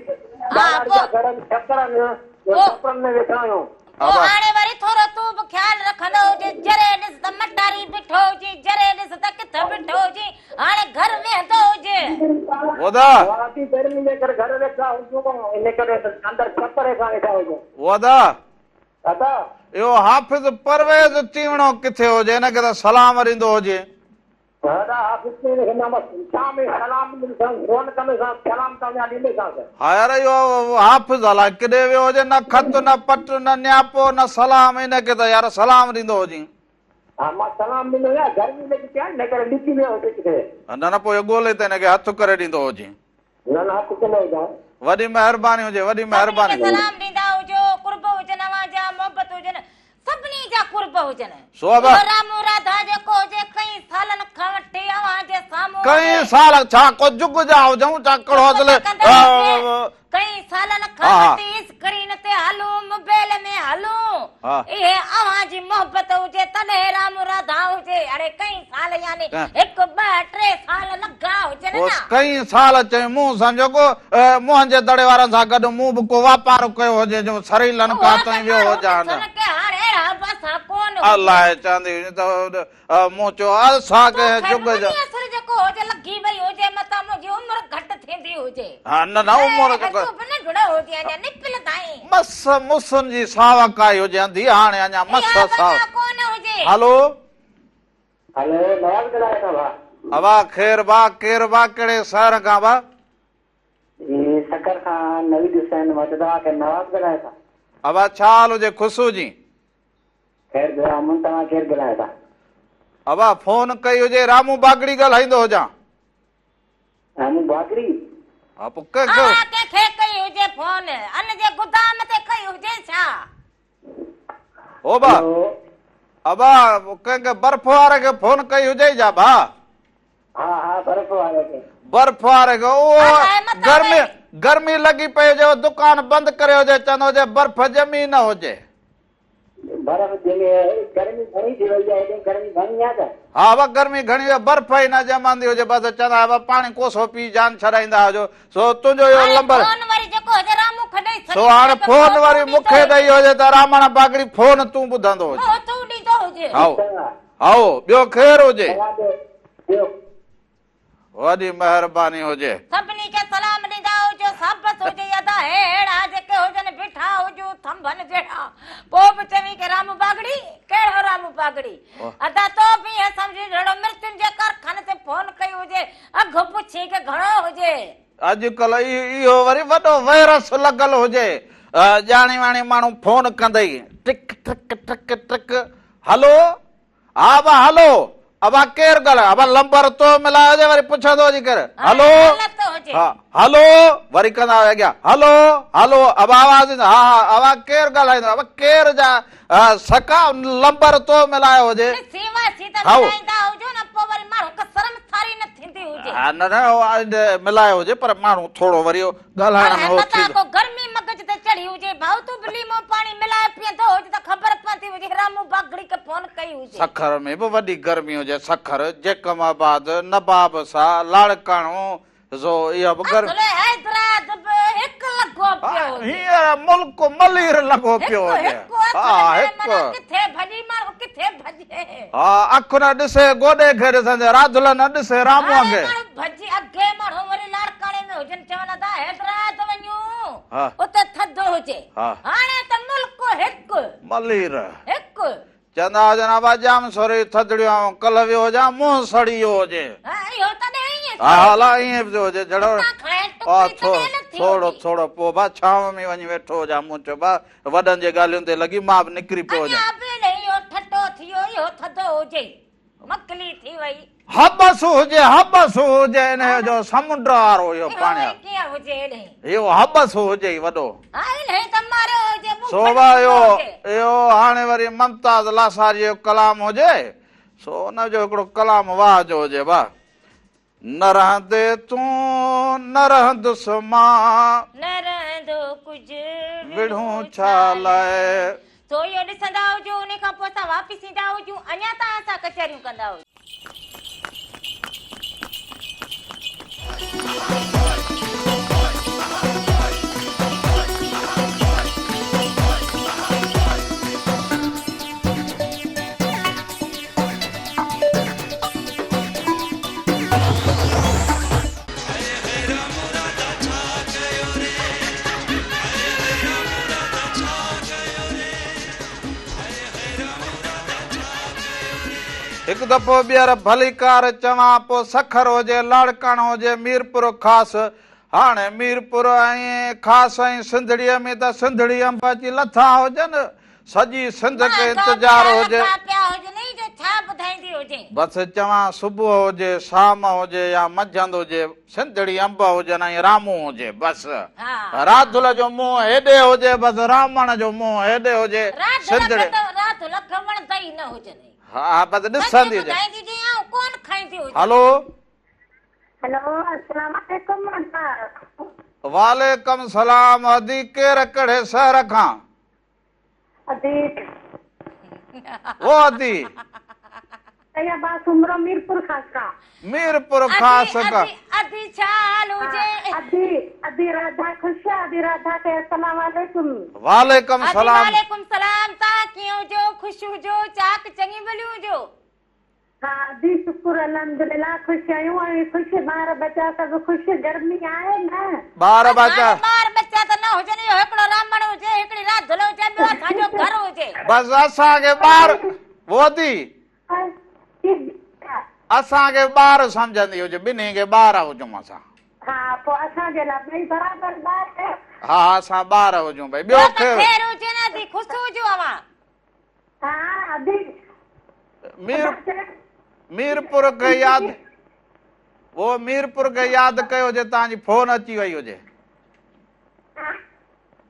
गरम छपरनि में वेठा आहियूं। हाणे वरी थोरो तूं बि ख़्यालु रखंदो हुजे, जरे ॾिस त मटारी बीठो हुजे, जरे ॾिस त किथे बीठो हुजे, हाणे घर वेहंदो हुजे। बोदा गर्मी में करे घर वेठा हुजूं, इन करे अंदरि छपरे खां वेठा हुजूं। बोदा दादा इहो हाफ़िज़ परवेज़ चीवणो किथे हुजे, हिनखे त सलाम ॾींदो हुजे। दादा शाम सलाम रौनक में सलाम तव्हां ॾींदोसांसि। हा यार, इहो हाफ़िज़ अलाए किॾे वियो हुजे, न ख़त न पट न न्यापो न सलाम, हिनखे त यार सलाम ॾींदो हुजे। हा मां सलाम ॾींदो आहियां, गर्मी में क्या हिन करे लिकी वियो हुजे किथे। न न, पोइ ॻोल्हे त हिनखे हथु करे ॾींदो हुजे। न न हथु कंदो हुजां। वॾी महिरबानी हुजे, वॾी महिरबानी। सलाम ॾींदा हुजो, कुर्ब हुजनि अव्हां जा, मोहबत हुजनि, सभिनी जा कुर्ब हुजनि। सोभ रामू राधा जेको हुजे, कई सालनि खां वठी अव्हां जे साम्हूं कई साल छा को जुग जा हुजऊं, छा कहिड़ो कई सालनि खां वठी स्क्रीन ते हलूं, मोबाइल में हलूं, इहे अव्हां जी मोहबत हुजे, तॾहिं राम राधा हुजे। अरे कई साल यानी 1 2 3 साल लॻा हुजनि न। कई साल चई मूं सम्झो को मुंहिंजे दड़े वारनि सां गॾु मूं बि को वापार कयो हुजे, जो सरीलनि खां ताईं वियो हुजां। अलाए चवंदी त मूं चयो असांखे जुग जा जेको हुजे लॻी वई हुजे, मतां मुंहिंजी उमिरि घटि थींदी हुजे। हा न न, उमिरि मस मुसुनि जी सावक आई हुजे, अंधी हाणे अञा मस सावक। हलो हलो नवाज़ ॻाल्हाए थो भाउ? अवा ख़ैर बा, केर बा, कहिड़े शहर खां बा? सकर खां नवी दिसैन मां तव्हांखे नवाज़ ॻाल्हाए था। अवा छा हाल हुजे? ख़ुशि हुजी? ख़ैर तव्हां केरु ॻाल्हाए था? अवा फोन कई हुजे, रामू बागड़ी ॻाल्हाईंदो हुजां। रामू बागड़ी? हा पोइ कंहिंखे कई हुजे फोन, अन जे गोदाम ते कई हुजे छा? ओ बा अबा कंहिंखे बर्फ वारे खे फोन कई हुजे जा भा? हा हा बर्फ वारे खे। बर्फ वारे खे उहो गर्मी लॻी पई हुजे, दुकान बंदि करे हुजे, चवंदो हुजे बर्फ ॼमी न हुजे। बर्फ गर्मी घणी थी वई आहे, गर्मी घणी आहे त? हा बा गर्मी घणी आहे, बर्फ ई न ॼमंदी हुजे, बसि चवंदा बा पाणी कोसो पी जान छॾाईंदा हुजो। सो तुंहिंजो इहो नंबर सो हाणे फोन वरी मूंखे ॾेई हुजे त रामण बागड़ी फोन तूं ॿुधंदो हुजे। आओ ॿियो ख़ैर हुजे, वॾी महिरबानी हुजे। सभिनी खे सलाम ॾींदा हुजो, साबत हुजे अदा हेड़ा जेके हुजनि बीठा हुजो थंभनि जहिड़ा। पोइ बि चवी के रामू बागड़ी, कहिड़ो रामू बागड़ी? अदा तो बि इहे सम्झी जहिड़ो मिर्चुनि जे कारखाने ते फोन कई हुजे, अघु पुछी के घणो हुजे। अॼुकल्ह इहो वरी वॾो वायरस लॻल हुजे, ॼाणी वाणी माण्हू फोन कंदई, टिक टिक टिक टिक। हलो हा बा हलो, अबा केरु ॻाल्हाए? अबा नंबर तो मिलायो हुजे, वरी पुछंदो हुजे केरु? हलो हा हलो, वरी कंदा अॻियां हलो हलो, अब आवाज़ हा हा, अबा केरु ॻाल्हाईंदो? अब केरु जा सका नंबर तो मिलायो हुजे। न न मिलायो हुजे, पर माण्हू थोरो वरी ॻाल्हाइण में गर्मी मगज ते चढ़ी हुजे, भाऊ तू लीमो पाणी मिलाए पीअंदो हुजे त ख़बर पवंदी हुजे रामू बागड़ी के फोन कई हुजे। सखर में बि वॾी गर्मी हुजे, सखर जेकमाबाद नवाब सा लाड़काणो सो इहा बि गर्मी, हींअर मुल्क मलीर लॻो पियो हुजे। हा हिकु हा, अखि न ॾिसे गोॾे खे ॾिसंदे, राधुल न ॾिसे रामूअ खे। अॻे माण्हू वरी लाड़काणे में हुजनि, चवनि था हैदराबाद वञूं, उते थधि हुजे हा। हाणे त मुल्क हिकु मलीर हिकु चंदा जनाबा जाम सरी थदड़ियो कल वियो हुजां मुंहुं सड़ी वियो हुजे इहो तॾहिं ईअं हा हला ईअं बि हुजे जड़ो खाइण हा टुकड़ी तॾहिं न थी थोरो हुजे। थोरो पोइ बा छांव में वञी वेठो हुजां मूं चयो बा वॾनि जे ॻाल्हियुनि ते लॻी मां बि निकिरी पियो हुजां अञा बि न इहो ठटो थियो इहो थधो हुजे मकली थी वई हबस हुजे इन जो समुंड वारो इहो इहो पाणी वरी कीअं हुजे हेॾे इहो हबस हुजे ई वॾो हा इन्हे त मारियो हुजे मूं सोभा खणी इहो हुजे। इहो हाणे वरी ममताज लासारी जो कलाम हुजे सो उनजो हिकिड़ो कलाम वाह जो हुजे वाह न रहंदे तूं न रहंदुसि मां न रहंदो कुझु विढ़ूं छा लाइ सो इहो ॾिसंदा हुजो उन खां पोइ असां वापसि ईंदा हुजूं अञा तव्हां सां कचहरियूं कंदा हुजो हिकु दफ़ो ॿीहर भली कार चवां पोइ सखर हुजे लाड़काणो हुजे मीरपुर ख़ासि हाणे मीरपुर ऐं ख़ासि ऐं सिंधड़ीअ में त सिंधड़ी अंब अची लथा हुजनि सॼी सिंध खे इंतज़ारु हुजे छा ॿुधाईंदी हुजे बसि चवां सुबुह हुजे शाम हुजे या मंझंदि हुजे सिंधड़ी अंब हुजनि ऐं रामू हुजे बसि हा राधुल जो मुंहुं हेॾे हुजे बसि रामण जो मुंहुं हेॾे हुजे सिंधड़ी रात लख वणंदा ई न हुजनि हा बसि ॾिसंदी हुजे ॿुधाईंदी जे ऐं कोन खाईंदी हुजे हलो हेलो अस्सलाम वालेकुम वालेकुम सलाम अदी केर कड़े शहर खां अदी वो अदी तया बास उम्र मीरपुर खासका मीरपुर ख़ासि खां अधी छाल हुजे अदी अदी राधा खुश अदी राधा के अस्सलाम वालेकुम वालेकुम सलाम वालेकुम सलाम तव्हां कीअं हुजो ख़ुशि हुजो चाक चङी भली हुजो हाँ अदी शुक्र अल्हम्दुलिल्लाह खुश आहियूं ऐं खुश ॿार बच्चा सभु खुश गर्मी आहे न ॿार बच्चा ॿार बच्चा त न हुजनि इहो हिकिड़ो रामण हुजे हिकिड़ी राधुल हुजे ॿियो असांजो घर हुजे बसि असांखे ॿार वो अदी असांखे ॿार सम्झंदी हुजे ॿिन्ही खे ॿार हुजूं असां हा पोइ असांजे लाइ ॿई बराबरि ॿार हा असां ॿार हुजूं भई ॿियो केरु ख़ैर हुजे न अधी ख़ुशि हुजो अवां हा अदी मीरपुर खे यादि वो मीरपुर खे यादि कयो हुजे तव्हांजी फोन अची वई हुजे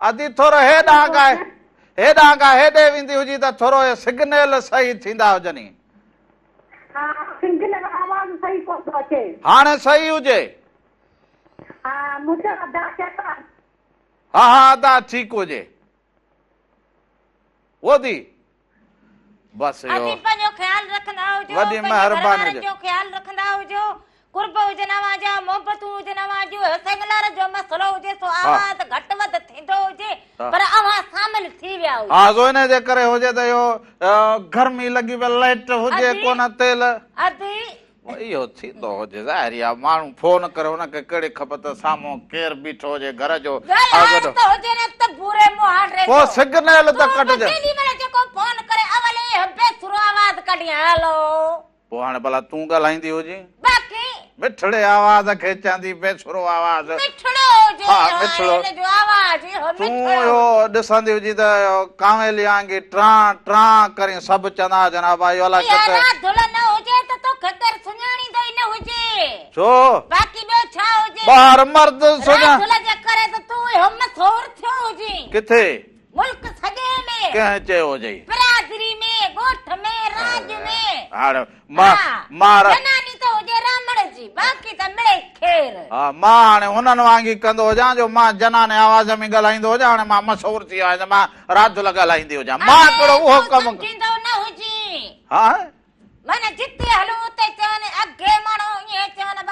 अदी थोरो हेॾां खां हेॾे वेंदी हुजी त थोरो सिग्नल सही थींदा हुजनि हा सिंगल आवाज़ सही कोन थो अचे हाणे सही हुजे हा मुंहिंजो अदा चेता हा अदा ठीकु हुजे वो दी बसि अदी इहो पंहिंजो ख़्याल रखंदा हुजो वॾी महिरबानी हुजे जो ख़्याल रखंदा हुजो कुर्ब हुजनि अवां जा मोहबतूं हुजनि अवां जो सिंगलार जो मसलो हुजे सो आवाज़ घटि वधि थींदो हुजे पर अवां शामिल थी विया हुजे हा सो इन जे करे हुजे त इहो गर्मी लॻी पई लाइट हुजे अदी- कोन तेल अदी इहो थींदो हुजे ज़ाहिर आहे माण्हू फोन करे हुनखे कहिड़ी ख़बर त साम्हूं केरु बीठो हुजे घर जो ॻाल्हि त हुजे न त बुरे मुहावरे पोइ सिग्नल त कटिजे केॾी महिल जेको फोन करे अवले बेसुरो आवाज़ कढी हलो पोइ हाणे भला तूं ॻाल्हाईंदी हुजे बाक़ी मिठड़े आवाज़ खे चवंदी बेसुरो आवाज़ मिठड़ो हुजे हा, मिठड़ो। हिन जो आवाज़ इहो तूं मिठड़ो इहो ॾिसंदी हुजी त कांवेली वांगी ट्रां ट्रां करे सभु चवंदा जनाबा इहो अलाए इहा किथे राधुल न हुजे त तोखे केरु सुञाणींदो ई न हुजे छो बाक़ी ॿियो छा हुजे ॿार मर्द सुञा राधुल जे करे त तूं इहो मशहूर थियो हुजे किथे मुल्क सॼे में कंहिं चयो हुजे बिरादरी में ॻोठ में राज में हाणे हा, मां जनानी त हुजे रामण जी बाक़ी त मिले खेर हा मां हाणे हुननि वांगी कंदो हुजां जो मां जनाने आवाज़ में ॻाल्हाईंदो हुजां हाणे मां मशहूर थी वियो आहियां मां राधुल ॻाल्हाईंदी हुजां मां हिकिड़ो उहो कमु थींदो न हुजे हा माने जिते हलूं उते चवनि अॻे माण्हू ईअं चवनि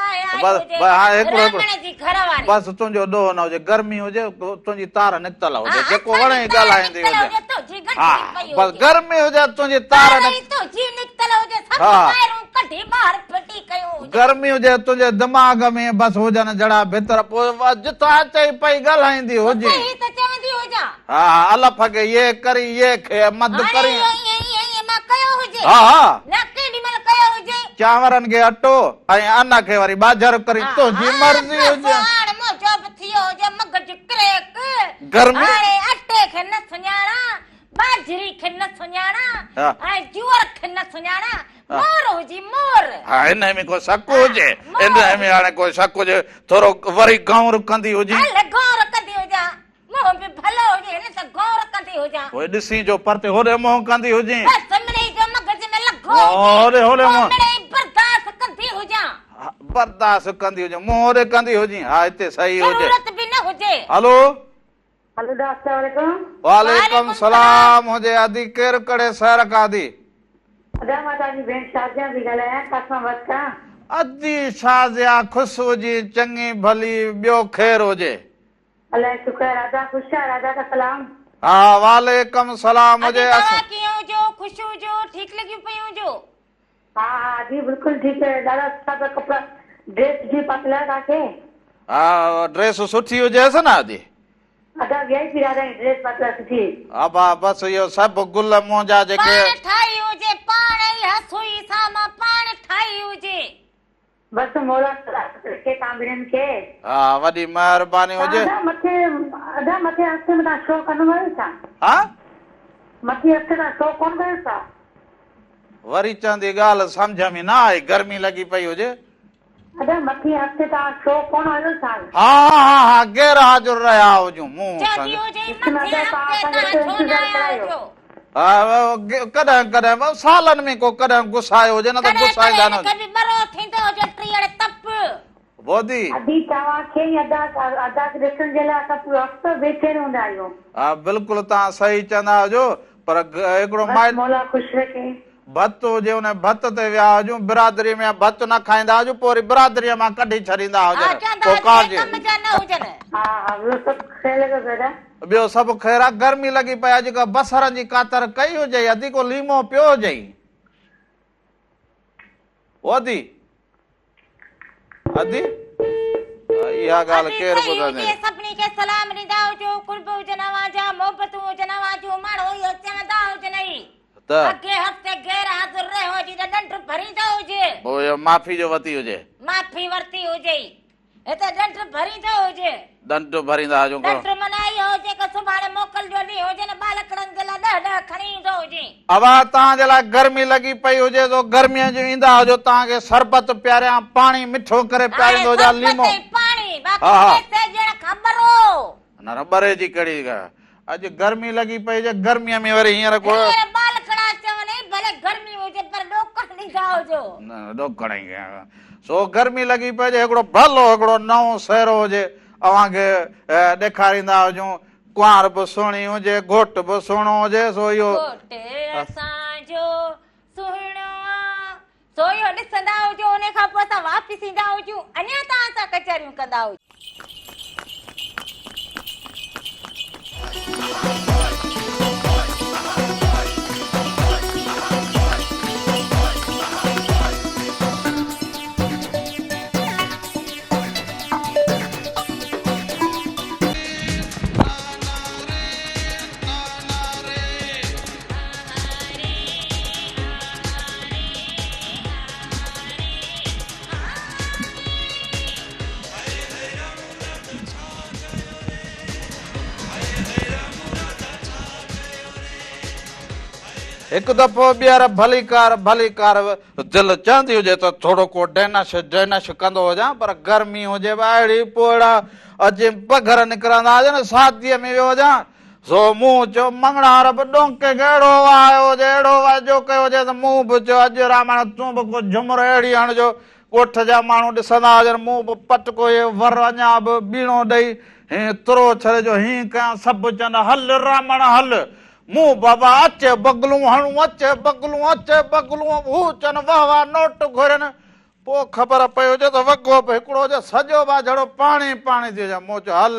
बसि हा हिकिड़ो रामण जी घर वारी बसि तुंहिंजो ॾोह न हुजे गर्मी हुजे तुंहिंजी तार निकितल हुजे जेको वणे ॻाल्हाईंदी हुजे हा बसि गर्मी हुजे तुंहिंजी तार तुंहिंजी निकितल हुजे सभु हा। ॿाहिरूं कढी ॿाहिरि फिटी कयूं हुजे गर्मी हुजे तुंहिंजे दिमाग़ में बसि हुजनि जड़ा भीतर पोइ जितां चई पई ॻाल्हाईंदी हुजे सही त चवंदी हुजां हा अलफ खे ये करी ये खे मद हाणे करी ईअं मां कयो हुजे हा हा न केॾी महिल कयो हुजे चांवरनि खे अटो ऐं अन खे वरी बाजर करी तुंहिंजी मर्ज़ी हुजे हाणे मुंहिंजो बि थियो हुजे मगज क्रेक गर्मी हाणे अटे खे न सुञाणा बाजरी खे न सुञाणा ऐं जूअर खे न सुञाणा मोर हुजी मोर हा हिन में को शक हुजे हिन में हाणे कोई शक हुजे थोरो वरी गौर कंदी हुजे हल गौर कंदी हुजां मोह बि भलो हुजे हिन त गौर कंदी हुजां ओए ॾिसी जो परते होॾे मोह कंदी हुजे बस मिड़ई जो मगज में लॻो होॾे होॾे मोह मिड़ई बर्दाश्त कंदी हुजां बर्दाश्त कंदी हुजे मुंहुं होॾे कंदी हुजे हा हिते सही हुजे ज़रूरत बि न हुजे हलो हेलो अस्सलाम वालेकुम वालेकुम सलाम हुजे आदि केरु कड़े शहर का आदि अदा मां तव्हांजी भेण शादिया थी ॻाल्हायां कासमाबाद खां अदी शाज़िया ख़ुशि हुजे चङी भली ॿियो ख़ैरु हुजे अलाए शुक्र अदा ख़ुशि आहे अदा का सलाम हा वालेकुम सलाम हुजे तव्हां कीअं हुजो ख़ुशि हुजो ठीकु लॻियूं पयूं हुजो हा हा जी बिल्कुलु ठीकु आहे ॾाढा सुठा कपिड़ा ड्रेस जी पातल आहे तव्हांखे हा ड्रेस सुठी हुजेसि न आदि अदा वीआईपी ॾाढा ड्रेस पातल सुठी अबा बसि इहो सभु गुल मुंहिंजा जेके पाण ठाही हुजे पाण ई हसुई सामा पाण ठाही हुजे बसि मोला रखे तव्हां ॿिन्हिनि खे हा वॾी महिरबानी हुजे अदा मथे हफ़्ते में तव्हां शो कंदो आहियो छा हा मथे हफ़्ते तव्हां शो कोन कयो छा वरी चवंदी ॻाल्हि सम्झ में न आई गर्मी लॻी पई हुजे अदा मथे हफ़्ते तव्हां शो कोन आयो छा हा हा हा गैर हाज़ुर रहिया हुजूं मूं चवंदी हुजे मथे हफ़्ते तव्हां छो न आया हुजो हा कॾहिं कॾहिं सालनि में को कॾहिं गुस्सायो हुजे न त गुस्साईंदा न कॾहिं बरो थींदो हुजे टीहड़ तप बोधी अदी तव्हांखे अदा खे ॾिसण जे लाइ असां पूरो हफ़्तो बेचैन हूंदा आहियूं हा बिल्कुलु तव्हां सही चवंदा हुजो पर हिकिड़ो माइट मोला ख़ुशि रखे भत हुजे हुन भत ते विया हुजूं बिरादरी में भत न खाईंदा हुजूं पोइ वरी बिरादरीअ मां कढी छॾींदा हुजनि पोइ काजे कम जा न हुजनि हा हा ॿियो सभु ख़ैर लॻो दादा ॿियो सभु ख़ैर आहे गर्मी लॻी पई अॼुकल्ह बसर जी कातर कई हुजे अधी को लीमो पियो हुजे अदी अदी इहा ॻाल्हि केरु ॿुधंदे सभिनी खे सलाम ॾींदा हुजो कुर्ब हुजनि अवांजा मोहबतूं हुजनि अवांजूं माण्हू इहो चवंदा हुजनि त अॻे हफ़्ते गैर हाज़ुर रहियो हुजे त ॾंढ भरींदो हुजे पोइ इहो माफ़ी जो वती हुजे माफ़ी वरिती हुजे हिते ॾंढ भरींदो हुजे ॾंढ भरींदा हुजूं ॾंढ माना इहो हुजे कि सुभाणे मोकल जो ॾींहुं हुजे न बालकड़नि जे लाइ ॾह खणी ईंदो हुजे अवा तव्हांजे लाइ गर्मी लॻी पई हुजे तो गर्मीअ जो ईंदा हुजो तव्हांखे शरबत पियारियां पाणी मिठो करे पियारींदो हुजा लीमो पाणी हा, हा। बाक़ी ॼण ख़बरो न बरे जी कड़ी अॼु गर्मी लॻी पई हुजे गर्मीअ में वरी हींअर को बालकड़ा चवनि भले गर्मी हुजे पर ॾोकड़ ॾींदा हुजो न ॾोकड़ ई सो गर्मी लॻी पई हुजे हिकिड़ो भलो हिकिड़ो नओं सहरो हुजे अव्हांखे ॾेखारींदा हुजूं कुंवार बि सुहिणी हुजे घोट बि सुहिणो हुजे सो इहो घोट असांजो सुहिणो आहे सो इहो ॾिसंदा हुजो उन खां पोइ असां वापसि ईंदा हुजूं अञा तव्हां सां कचहरियूं कंदा हुजो हिकु दफ़ो ॿीहर भली कार दिलि चवंदी हुजे त थोरो को डेनश कंदो हुजां पर गर्मी हुजे अहिड़ी पोड़ा अॼु पघर निकिरंदा हुजनि शादीअ में वियो हुजां सो मूं चयो मंगणार बि डोंके खे अहिड़ो आयो हुजे अहिड़ो वाजो कयो हुजे त मूं बि चयो अॼु रामायण तूं बि को झुमर अहिड़ी हणिजो ॻोठ जा माण्हू ॾिसंदा हुजनि मूं बि पटको वर अञा बि बीणो ॾेई हीअं तुरो छॾिजो हीअं कयां सभु चवंदा हल रामण हल मूं बाबा अचे बगलूं हणूं अचे बगलूं हू चवनि वाह वाह नोट घुरनि पोइ ख़बर पई हुजे त वॻो बि हिकिड़ो हुजे सॼो बि जहिड़ो पाणी थी हुजे मूं चयो हल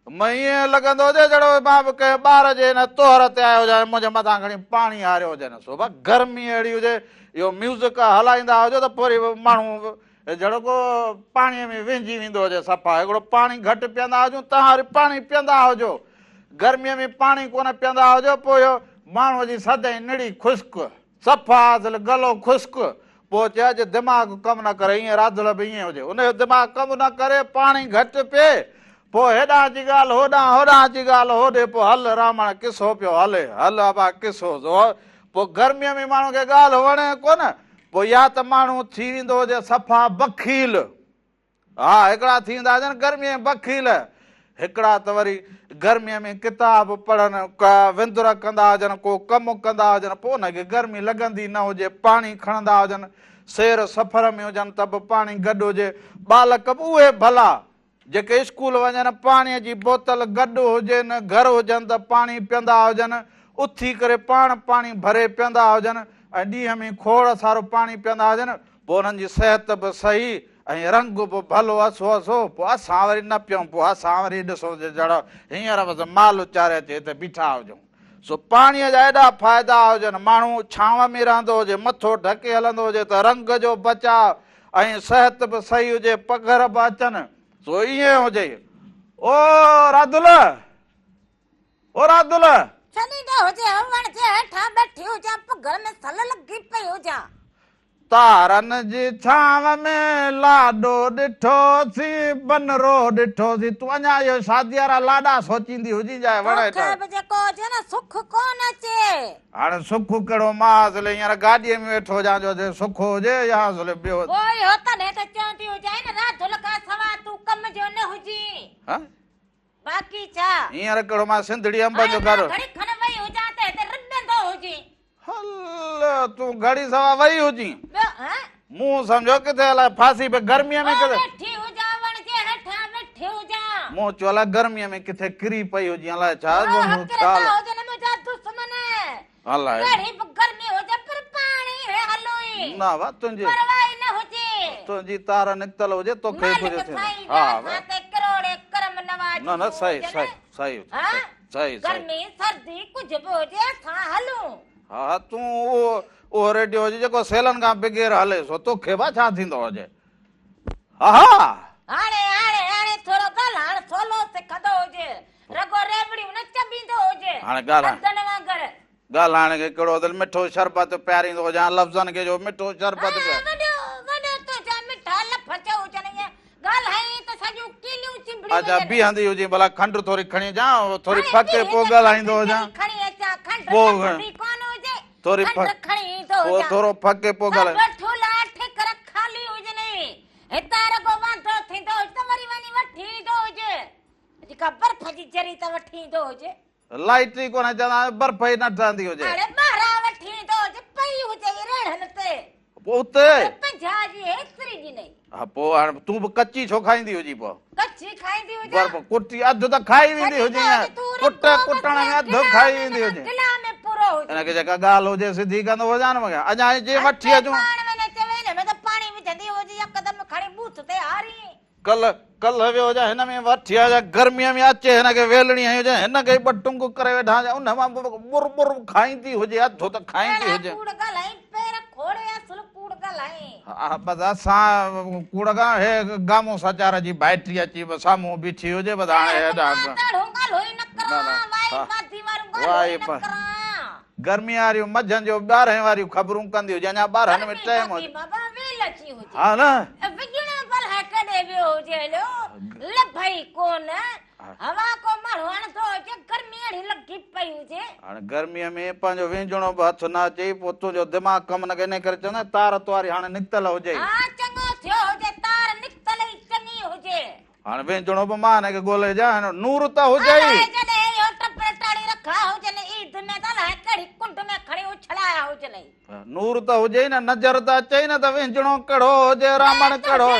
मैं ईअं लॻंदो हुजे जहिड़ो मां बि कंहिं ॿार जे न तोहर ते आयो हुजे मुंहिंजे मथां खणी पाणी हारियो हुजे न सो गर्मी अहिड़ी हुजे इहो म्यूज़िक हलाईंदा हुजो त पोइ वरी माण्हू जहिड़ो को पाणीअ में विंझी वेंदो हुजे सफ़ा हिकिड़ो पाणी घटि पीअंदा हुजूं तव्हां वरी पाणी पीअंदा हुजो गर्मीअ में पाणी कोन पीअंदा हुजो पोइ इहो माण्हूअ जी सदाईं निड़ी खुश्क सफ़ा गलो खुश्क पोइ चइजे दिमाग़ कमु न करे ईअं राधल बि ईअं हुजे उनजो दिमाग़ कमु न करे पाणी घटि पीए पोइ हेॾां जी ॻाल्हि होॾां जी ॻाल्हि होॾे पोइ हल रामायण किसो पियो हले हल बाबा किसो पोइ गर्मीअ में माण्हू खे ॻाल्हि वणे कोन पोइ या त माण्हू थी वेंदो हुजे सफ़ा बखील हा हिकिड़ा थींदा हुजनि गर्मीअ में बखील हिकिड़ा त वरी गर्मीअ में किताब पढ़नि विंदुर कंदा हुजनि को कमु कंदा हुजनि पोइ हुनखे गर्मी लॻंदी न हुजे पाणी खणंदा हुजनि सैर सफ़र में हुजनि त बि पाणी गॾु हुजे बालक बि उहे भला जेके स्कूल वञनि पाणीअ जी बोतल गॾु हुजेनि घर हुजनि त पाणी पीअंदा हुजनि उथी करे पाणी भरे पीअंदा हुजनि ऐं ॾींहं में खोड़ सारो पाणी पीअंदा हुजनि पोइ हुननि जी सिहत बि सही ऐं रंग बि भलो असो असो पोइ असां वरी न पियूं पोइ असां वरी ॾिसो जहिड़ो हींअर बसि माल उचारे अचे हिते बीठा हुजूं सो पाणीअ जा एॾा फ़ाइदा हुजनि माण्हू छांव में रहंदो हुजे मथो ढके हलंदो हुजे त रंग जो बचाव ऐं सिहत बि सही हुजे पघर बि अचनि सो ईअं हुजे ओ राधुल छॾींदो हुजे वण जे हेठां बैठी हुजां पघर में सल लॻी पई हुजां तारनि जी छांव में लाॾो ॾिठोसीं बनरो ॾिठोसीं तूं अञा इहो शादी वारा लाॾा सोचींदी हुजी जाए वण जेको हुजे न सुख कोन अचे हाणे सुख कहिड़ो मां असले हींअर गाॾीअ में वेठो हुजां जो सुख हुजे या असले ॿियो ओए हो तॾहिं त चवंदी हुजां न राधुल खां सवा तूं कम जो न हुजी बाक़ी छा हींअर कहिड़ो मां सिंधड़ी अंब जो घर घड़ी खण वई हुजां त हिते रिॿंदो हुजी हल तूं घड़ी सवा वई हुजी मूं सम्झो किथे अलाए फांसी पे गर्मीअ में किथे वेठी हुजां वण जे हेठां वेठी हुजां मूं चयो अलाए गर्मीअ में किथे किरी पई हुजी अलाए छा अलाए घड़ी गर्मी हुजे पर पाणी हलोई ना वा तुंहिंजी परवाह न हुजे तुंहिंजी तार निकतल हुजे तोखे कुझु थिए हा करोड़े करम नवाज न सही सही सही सही गर्मी सर्दी कुछ भी हुजे असां हलूं हा तूं उहो रेडियो हुजे जेको सेलनि खां बग़ैर हले सो तोखे बि छा थींदो हुजे हा हाणे थोरो ॻाल्हाइण सोलो सिखंदो हुजे रगो रेवड़ियूं न चबींदो हुजे हाणे ॻाल्हाइण खे कहिड़ो दिलि मिठो शरबत पियारींदो हुजां लफ़्ज़नि खे जो मिठो शरबत अच्छा बीहंदी हुजे भला खंडु थोरी खणी अचां थोरी फके पोइ ॻाल्हाईंदो हुजां थोरी थोरो फके पोइ ॻाल्हाए लाइट ई कोन चवंदा बर्फ ई न ठहंदी हुजे उते हा पोइ हाणे तूं बि कची छो खाईंदी हुजी पोइ बर्फ कुटी अधु त खाई वेंदी हुजे कुटण में अधु खाई वेंदी हुजे हिनखे जेका ॻाल्हि हुजे सिधी कंदो हुजां न मूंखे अञा जे वठी अचूं कल वियो हुजां हिन में वठी आया गर्मीअ में अचे हिनखे वेलणी आई हुजे हिनखे ॿ टुंग करे वेठा हुजां उन मां बुर बुर खाईंदी हुजे अधु त खाईंदी हुजे बसि असां कूड़ खां हे गामो सचार जी बैटरी अची साम्हूं बीठी हुजे बसि हाणे गर्मी वारियूं मंझंदि जो 12 वारियूं ख़बरूं कंदी हुजे अञा 12 में टाइम हुजे हा न हाणे गर्मीअ में पंहिंजो विंझणो बि हथ न अचे पोइ तुंहिंजो दिमाग़ कमु न इन करे चवंदा तार तुआरी हाणे निकितल हुजे हाणे विंझणो बि मां हिनखे ॻोल्हे ॾियां नूर त हुजे ई नूर त हुजे ई न नज़र त अचे ई न त विंझणो कहिड़ो हुजे रामण कहिड़ो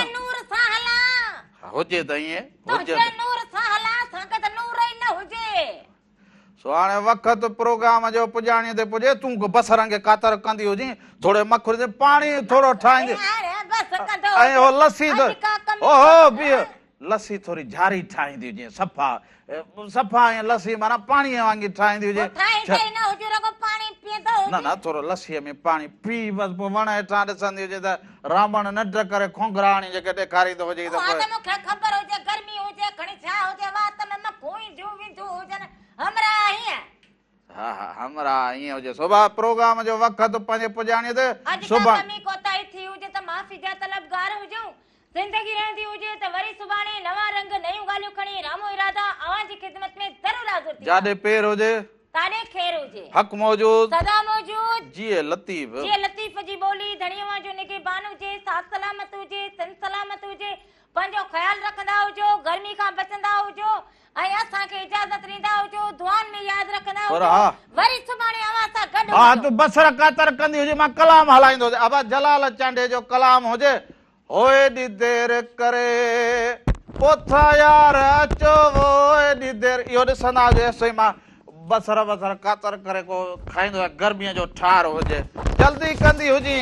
हुजे त ईअं हुजे सो हाणे वक़्तु प्रोग्राम जो पुॼाणीअ ते पुॼे तूं बसरनि खे कातर कंदी हुजी थोरे मखर ते पाणी थोरो ठाहींदे ऐं हो लस्सी ओहो बीह लस्सी थोरी झारी ठाहींदी हुजे सफ़ा सफ़ा ऐं लस्सी माना पाणीअ वांगुरु ठाहींदी हुजे ठाही न हुजे रुगो पाणी पीअंदो न न थोरो लस्सीअ में पाणी पी बसि पोइ वण हेठां ॾिसंदी हुजे त रावण नंढ करे खोंगराणी जेके ॾेखारींदो हुजे त पोइ मूंखे ख़बर हुजे गर्मी हुजे खणी छा हुजे वात में मखूं ईंदियूं विंदियूं हुजनि हमरा हीअं हा हा हमरा ईअं हुजे सुभाणे प्रोग्राम जो वक़्तु पंहिंजे पुॼाणीअ ते अॼु सुभाणे कमी कोताही थी हुजे त माफ़ी जा तलबगार हुजूं ज़िंदगी रहंदी हुजे त वरी सुभाणे नवां रंग नयूं ॻाल्हियूं खणी रामो इरादा अवां जी ख़िदमत में ज़रूरु हाज़िर थी जाॾे पेर हुजे ताॾे ख़ैर हुजे हक़ मौजूद सदा मौजूद जिए लतीफ़ जीअं लतीफ़ जी ॿोली धणीअ जो निगहबान हुजे साथ सलामत हुजे सन सलामत हुजे पंहिंजो ख़्यालु रखंदा हुजो गर्मी खां बचंदा हुजो ऐं असांखे इजाज़त ॾींदा हुजो दुआनि में यादि रखंदा हुजो वरी सुभाणे अवां सां गॾु हा तूं बसर कातर कंदी हुजे मां कलाम हलाईंदो हुजे अबा जलाल चांडे जो कलाम हुजे होए ॾी देर करे पोथा यार अचो होए ॾी देर इहो ॾिसंदा हुजे मां बसर कातर करे को खाईंदो गर्मीअ जो ठार हुजे जल्दी कंदी हुजे